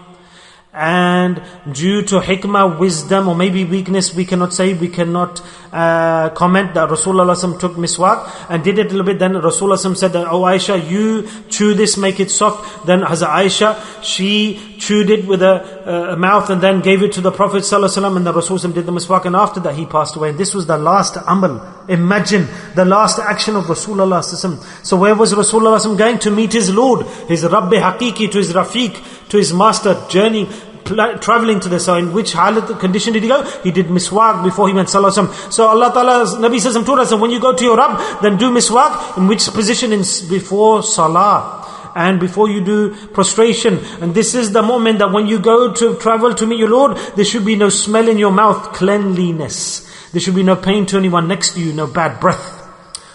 Speaker 2: And due to hikmah, wisdom, or maybe weakness, we cannot comment that Rasulullah took miswak and did it a little bit. Then Rasulullah said that, oh Aisha, you chew this, make it soft. Then Hazrat Aisha, she chewed it with a mouth and then gave it to the Prophet ﷺ, and the Rasul did the miswak, and after that he passed away. And this was the last amal. Imagine the last action of Rasulullah ﷺ. So where was Rasulullah ﷺ going? To meet his Lord, his Rabbi Haqiqi, to his Rafiq, to his master, journey, traveling to the south. In which condition did he go? He did miswak before he went sallallahu alaihi wasallam. So Allah Ta'ala's Nabi sallallahu told us that when you go to your Rabb, then do miswak. In which position? Before salah and before you do prostration. And this is the moment that when you go to travel to meet your Lord, there should be no smell in your mouth, cleanliness. There should be no pain to anyone next to you, no bad breath.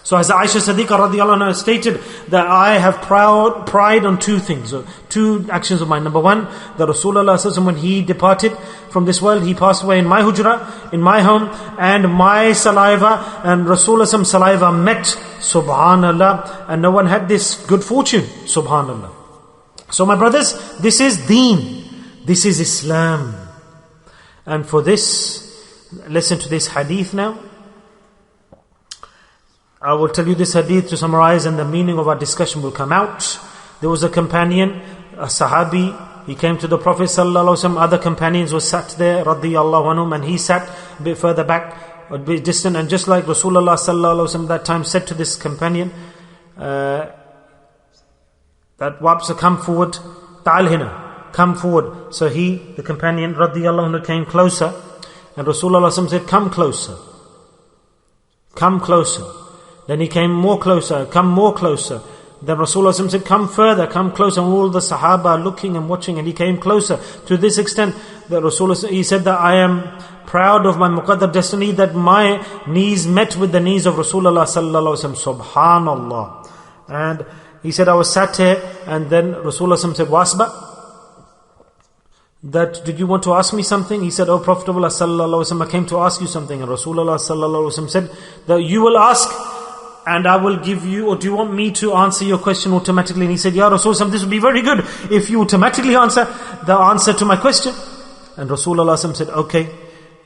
Speaker 2: So as Aisha Siddiqa radiyallahu anha stated that I have pride on two things, or two actions of mine. Number one, that Rasulullah when he departed from this world, he passed away in my hujra, in my home, and my saliva and Rasulullah saliva met, subhanallah, and no one had this good fortune, subhanallah. So my brothers, this is deen, this is Islam. And for this, listen to this hadith now. I will tell you this hadith to summarize, and the meaning of our discussion will come out. There was a companion, a sahabi, he came to the Prophet ﷺ, other companions were sat there, radiyallahu anhum, and he sat a bit further back, a bit distant, and just like Rasulullah ﷺ that time said to this companion, that Wabsa, come forward, ta'al hina, come forward. So he, the companion, radiyallahu anhu, came closer, and Rasulullah ﷺ said, come closer, come closer. Then he came more closer, come more closer. Then Rasulullah said, come further, come closer. And all the Sahaba are looking and watching, and he came closer. To this extent, that Rasulullah, he said that I am proud of my muqaddar destiny, that my knees met with the knees of Rasulullah sallallahu alaihi wasallam. Subhanallah. And he said, I was sat here, and then Rasulullah said, Wasba, that did you want to ask me something? He said, oh Prophet of Allah sallallahu alaihi wasallam, I came to ask you something. And Rasulullah sallallahu alaihi wasallam said that you will ask, and I will give you, or do you want me to answer your question automatically? And he said, Ya Rasulullah, this would be very good if you automatically answer the answer to my question. And Rasulullah said, okay.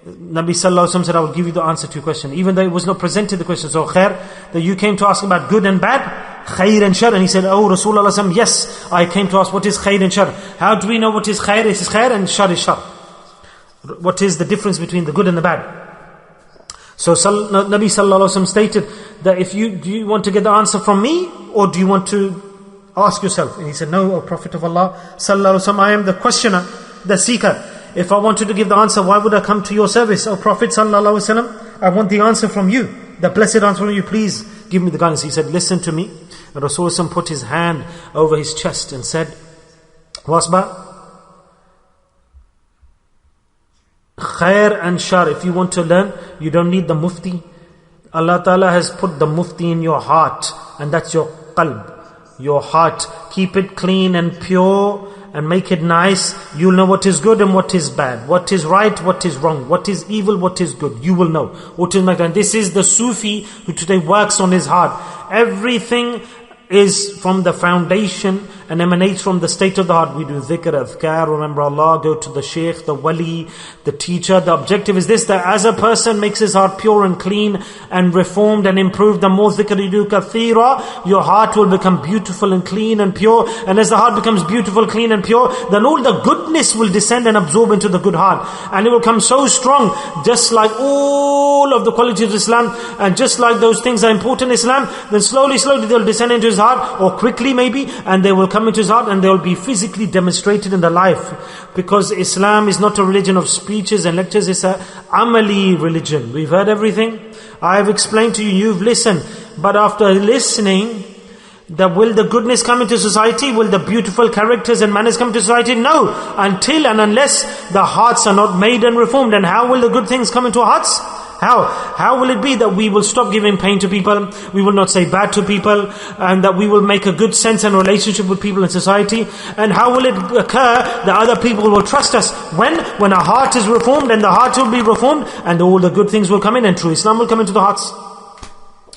Speaker 2: Nabi sallallahu alaihi wasallam said, I will give you the answer to your question, even though it was not presented the question. So khair, that you came to ask about good and bad, khair and shar. And he said, oh Rasulullah, yes, I came to ask what is khair and shar. How do we know what is khair? It is khair and shar is shar. What is the difference between the good and the bad? So Nabi sallallahu alaihi wasallam stated that do you want to get the answer from me, or do you want to ask yourself? And he said, no, O Prophet of Allah sallallahu alaihi wasallam, I am the questioner, the seeker. If I wanted to give the answer, why would I come to your service? O Prophet sallallahu alaihi wasallam, I want the answer from you, the blessed answer from you. Please give me the guidance. He said, listen to me. And Rasulullah put his hand over his chest and said, Wasba, khair and shar, if you want to learn, you don't need the mufti. Allah Ta'ala has put the mufti in your heart, and that's your qalb, your heart. Keep it clean and pure and make it nice. You'll know what is good and what is bad, what is right, what is wrong, what is evil, what is good. You will know what is right. And this is the Sufi who today works on his heart. Everything is from the foundation and emanates from the state of the heart. We do dhikr, adhkar, remember Allah, go to the shaykh, the wali, the teacher. The objective is this, that as a person makes his heart pure and clean and reformed and improved, the more dhikr you do kathira, your heart will become beautiful and clean and pure. And as the heart becomes beautiful, clean and pure, then all the goodness will descend and absorb into the good heart. And it will come so strong, just like all all of the qualities of Islam, and just like those things are important in Islam, then slowly they'll descend into his heart, or quickly maybe, and they will come into his heart and they will be physically demonstrated in the life. Because Islam is not a religion of speeches and lectures, it's a amali religion. We've heard everything, I have explained to you, you've listened, but after listening, will the goodness come into society? Will the beautiful characters and manners come into society? No, until and unless the hearts are not made and reformed. And how will the good things come into our hearts? How will it be that we will stop giving pain to people, we will not say bad to people, and that we will make a good sense and relationship with people in society? And how will it occur that other people will trust us? When our heart is reformed, and the heart will be reformed, and all the good things will come in, and true Islam will come into the hearts.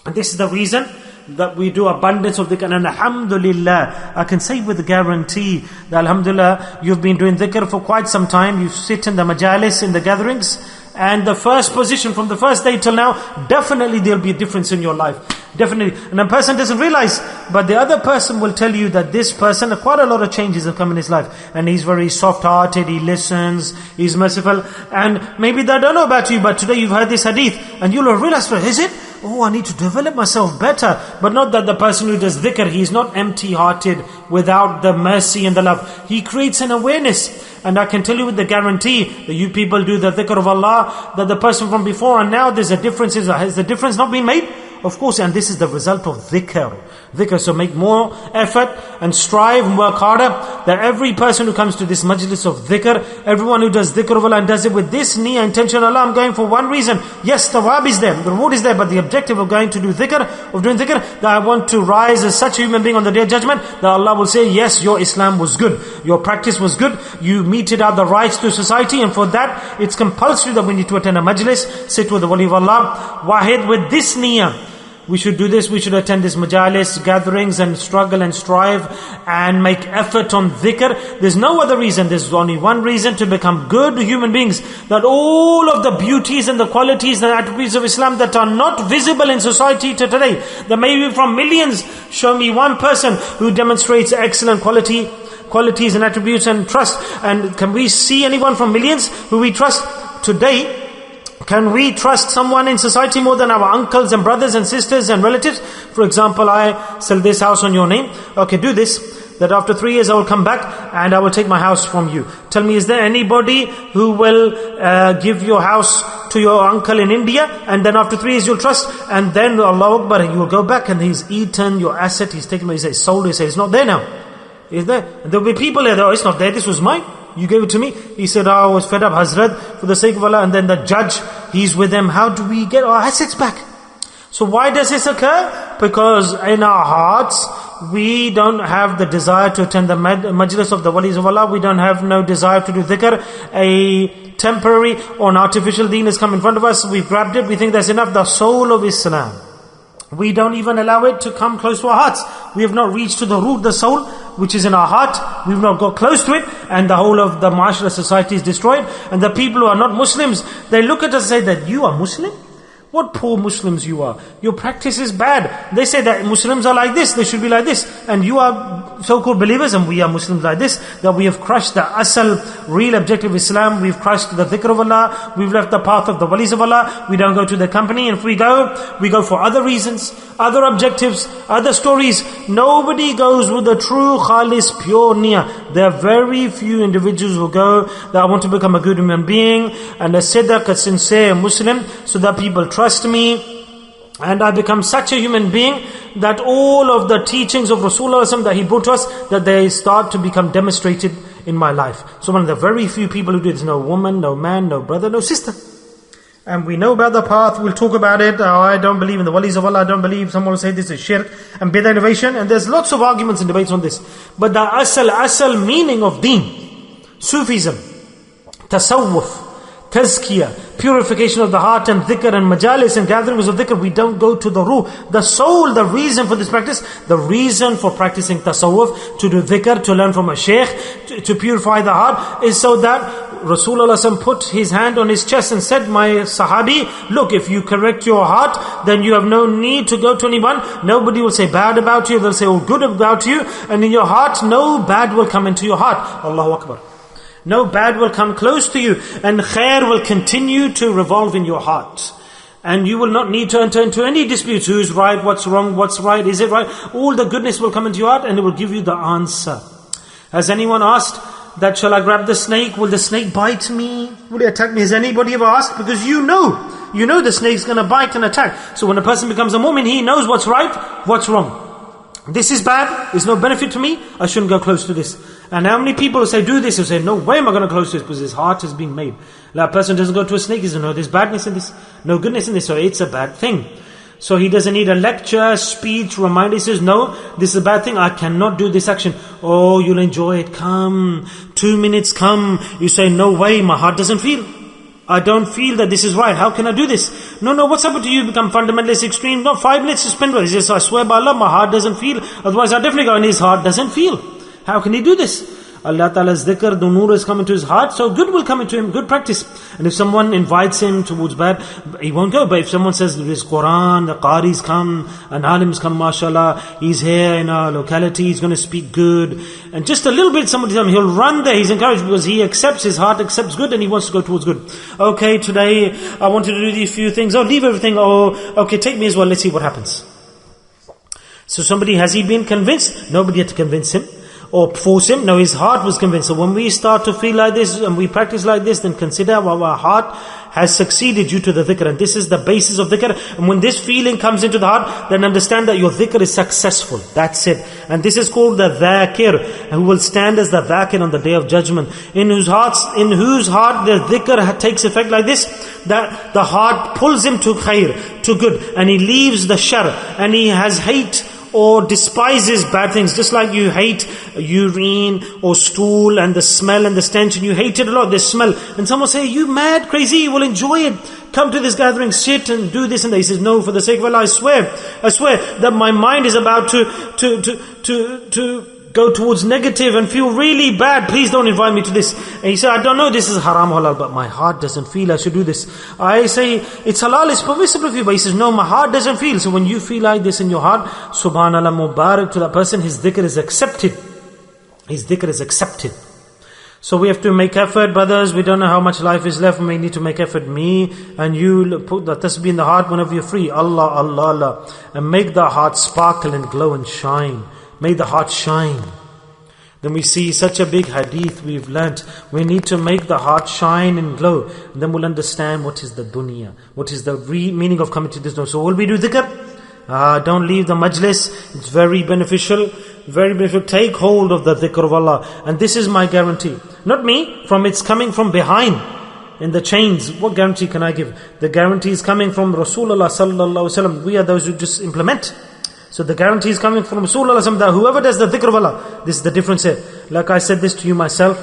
Speaker 2: And this is the reason that we do abundance of dhikr. And alhamdulillah, I can say with guarantee that alhamdulillah, you've been doing dhikr for quite some time. You sit in the majalis, in the gatherings, and the first position from the first day till now, definitely there'll be a difference in your life. Definitely. And a person doesn't realize, but the other person will tell you that this person, quite a lot of changes have come in his life. And he's very soft-hearted, he listens, he's merciful. And maybe they don't know about you, but today you've heard this hadith, and you'll realize, is it? Oh, I need to develop myself better. But not that the person who does dhikr, he is not empty-hearted without the mercy and the love. He creates an awareness. And I can tell you with the guarantee that you people do the dhikr of Allah, that the person from before and now, there's a difference. Has the difference not been made? Of course, and this is the result of dhikr. Dhikr, so make more effort and strive and work harder, that every person who comes to this majlis of dhikr, everyone who does dhikr of Allah and does it with this niyyah, intention, Allah, I'm going for one reason. Yes, the thawab is there, the reward is there, but the objective of going to do dhikr, of doing dhikr, that I want to rise as such a human being on the day of judgment, that Allah will say, yes, your Islam was good, your practice was good, you meted out the rights to society, and for that, it's compulsory that we need to attend a majlis, sit with the wali of Allah, wahid with this niyyah. We should do this, we should attend this majalis, gatherings, and struggle and strive and make effort on dhikr. There's no other reason, there's only one reason: to become good human beings. That all of the beauties and the qualities and attributes of Islam that are not visible in society today, that maybe from millions, show me one person who demonstrates excellent qualities and attributes and trust. And can we see anyone from millions who we trust today? Can we trust someone in society more than our uncles and brothers and sisters and relatives? For example, I sell this house on your name. Okay, do this, that after 3 years I will come back and I will take my house from you. Tell me, is there anybody who will give your house to your uncle in India, and then after 3 years you'll trust, and then Allahu Akbar, you will go back and he's eaten your asset, he's taken, he says, sold, he says, it's not there now. Is there? And there'll be people there, oh, it's not there, this was mine. You gave it to me. He said, I was fed up, Hazrat, for the sake of Allah. And then the judge, he's with them. How do we get our assets back? So why does this occur? Because in our hearts, we don't have the desire to attend the majlis of the walis of Allah. We don't have no desire to do dhikr. A temporary or an artificial deen has come in front of us. We've grabbed it. We think that's enough. The soul of Islam, we don't even allow it to come close to our hearts. We have not reached to the root, the soul, which is in our heart. We've not got close to it, and the whole of the Ma'ashara society is destroyed. And the people who are not Muslims, they look at us and say that you are Muslim? What poor Muslims you are. Your practice is bad. They say that Muslims are like this, they should be like this. And you are so-called believers, and we are Muslims like this. That we have crushed the asal, real objective of Islam. We've crushed the dhikr of Allah. We've left the path of the walis of Allah. We don't go to the company. And if we go for other reasons, other objectives, other stories. Nobody goes with the true khalis, pure niyyah. There are very few individuals who go that I want to become a good human being and a siddiq, a sincere Muslim, so that people trust me and I become such a human being that all of the teachings of Rasoolullah that he brought to us, that they start to become demonstrated in my life. So one of the very few people who do it is no woman, no man, no brother, no sister. And we know about the path, we'll talk about it. I don't believe in the walis of Allah, I don't believe, someone will say this is shirk and bid'ah innovation, and there's lots of arguments and debates on this. But the asal meaning of deen, Sufism, tasawwuf, tazkiyah, purification of the heart, and dhikr and majalis and gatherings of dhikr, we don't go to the ruh, the soul. The reason for this practice, the reason for practicing tasawwuf, to do dhikr, to learn from a sheikh, to purify the heart, is so that Rasulullah put his hand on his chest and said, my sahabi, look, if you correct your heart, then you have no need to go to anyone. Nobody will say bad about you, they'll say all good about you, and in your heart, no bad will come into your heart. Allahu Akbar. No bad will come close to you, and khair will continue to revolve in your heart. And you will not need to enter into any disputes. Who's right, what's wrong, what's right, is it right? All the goodness will come into your heart and it will give you the answer. Has anyone asked that, shall I grab the snake? Will the snake bite me? Will it attack me? Has anybody ever asked? Because you know the snake's going to bite and attack. So when a person becomes a mu'min, he knows what's right, what's wrong. This is bad, there's no benefit to me, I shouldn't go close to this. And how many people say do this, who say no way am I going to close to this, because his heart has been made. That person doesn't go to a snake, he doesn't know there's badness in this, no goodness in this, so it's a bad thing. So he doesn't need a lecture, speech, reminder. He says, no, this is a bad thing, I cannot do this action. Oh, you'll enjoy it, come, 2 minutes, come. You say, no way, my heart doesn't feel. I don't feel that this is right. How can I do this? No, what's happened to you? Become fundamentalist, extreme. No, 5 minutes to spend with it. He says, I swear by Allah, my heart doesn't feel. Otherwise I definitely go, and his heart doesn't feel. How can he do this? Allah Ta'ala's dhikr, the nur is coming to his heart, so good will come into him, good practice. And if someone invites him towards bad, he won't go. But if someone says, there's Quran, the Qaris come, and Alim's come, mashallah, he's here in our locality, he's going to speak good. And just a little bit, somebody tells him, he'll run there, he's encouraged because he accepts, his heart accepts good and he wants to go towards good. Okay, today I wanted to do these few things. Oh, leave everything. Oh, okay, take me as well, let's see what happens. So somebody, has he been convinced? Nobody had to convince him or force him. No, his heart was convinced. So when we start to feel like this and we practice like this, then consider our heart has succeeded due to the dhikr. And this is the basis of dhikr. And when this feeling comes into the heart, then understand that your dhikr is successful. That's it. And this is called the dhakir, who will stand as the dhakir on the day of judgment. In whose heart the dhikr takes effect like this, that the heart pulls him to khair, to good, and he leaves the shar, and he has hate or despises bad things. Just like you hate urine or stool and the smell and the stench, and you hate it a lot, the smell. And someone say, you mad, crazy, you will enjoy it. Come to this gathering, sit and do this and that. He says, no, for the sake of Allah, I swear that my mind is about to go towards negative and feel really bad. Please don't invite me to this. And he said, I don't know this is haram halal, but my heart doesn't feel I should do this. I say, it's halal, it's permissible for you. But he says, no, my heart doesn't feel. So when you feel like this in your heart, Subhan Allah, Mubarak to that person, his dhikr is accepted. His dhikr is accepted. So we have to make effort, brothers. We don't know how much life is left. We need to make effort. Me and you, put the tasbih in the heart whenever you're free. Allah, Allah, Allah. And make the heart sparkle and glow and shine. Make the heart shine. Then we see such a big hadith we've learnt. We need to make the heart shine and glow. And then we'll understand what is the dunya. What is the meaning of coming to this dunya. So will we do dhikr? Don't leave the majlis. It's very beneficial. Very beneficial. Take hold of the dhikr of Allah. And this is my guarantee. Not me. It's coming from behind. In the chains. What guarantee can I give? The guarantee is coming from Rasoolullah sallallahu alaihi wasallam. We are those who just implement. So the guarantee is coming from Rasulullah, that whoever does the dhikr of Allah, this is the difference here. Like I said this to you myself,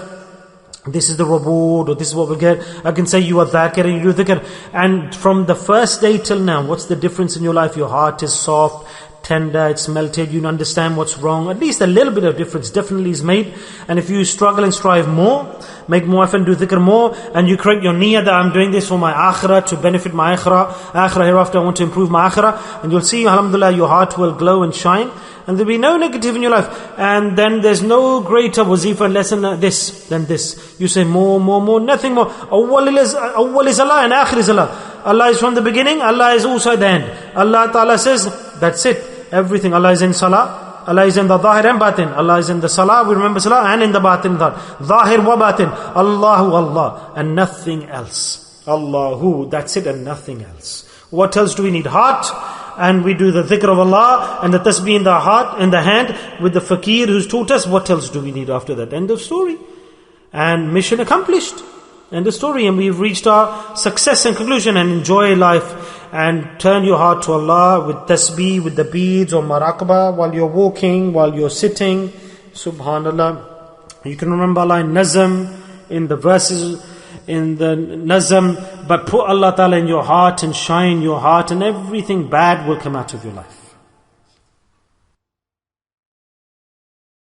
Speaker 2: this is the reward, or this is what we get. I can say you are dhakir and you do dhikr. And from the first day till now, what's the difference in your life? Your heart is soft, tender, it's melted, you understand what's wrong. At least a little bit of difference definitely is made. And if you struggle and strive more, make more effort and do dhikr more, and you correct your niyyah that I'm doing this for my akhirah, to benefit my akhirah hereafter, I want to improve my akhirah, and you'll see, alhamdulillah, your heart will glow and shine, and there'll be no negative in your life. And then there's no greater wazifa lesson than this. You say more, nothing more. Awwal is Allah and akhir is Allah. Allah is from the beginning, Allah is also at the end. Allah Ta'ala says, that's it. Everything. Allah is in salah, Allah is in the zahir and batin. Allah is in the salah, we remember salah, and in the batin. Zahir wa batin. Allahu Allah. And nothing else. Allahu. That's it, and nothing else. What else do we need? Heart. And we do the dhikr of Allah and the tasbih in the heart, in the hand, with the fakir who's taught us. What else do we need after that? End of story. And mission accomplished. End of story. And we've reached our success and conclusion. And enjoy life. And turn your heart to Allah with tasbih, with the beads or maraqabah, while you're walking, while you're sitting. Subhanallah. You can remember Allah in nazam, in the verses, in the nazam, but put Allah Ta'ala in your heart and shine your heart, and everything bad will come out of your life.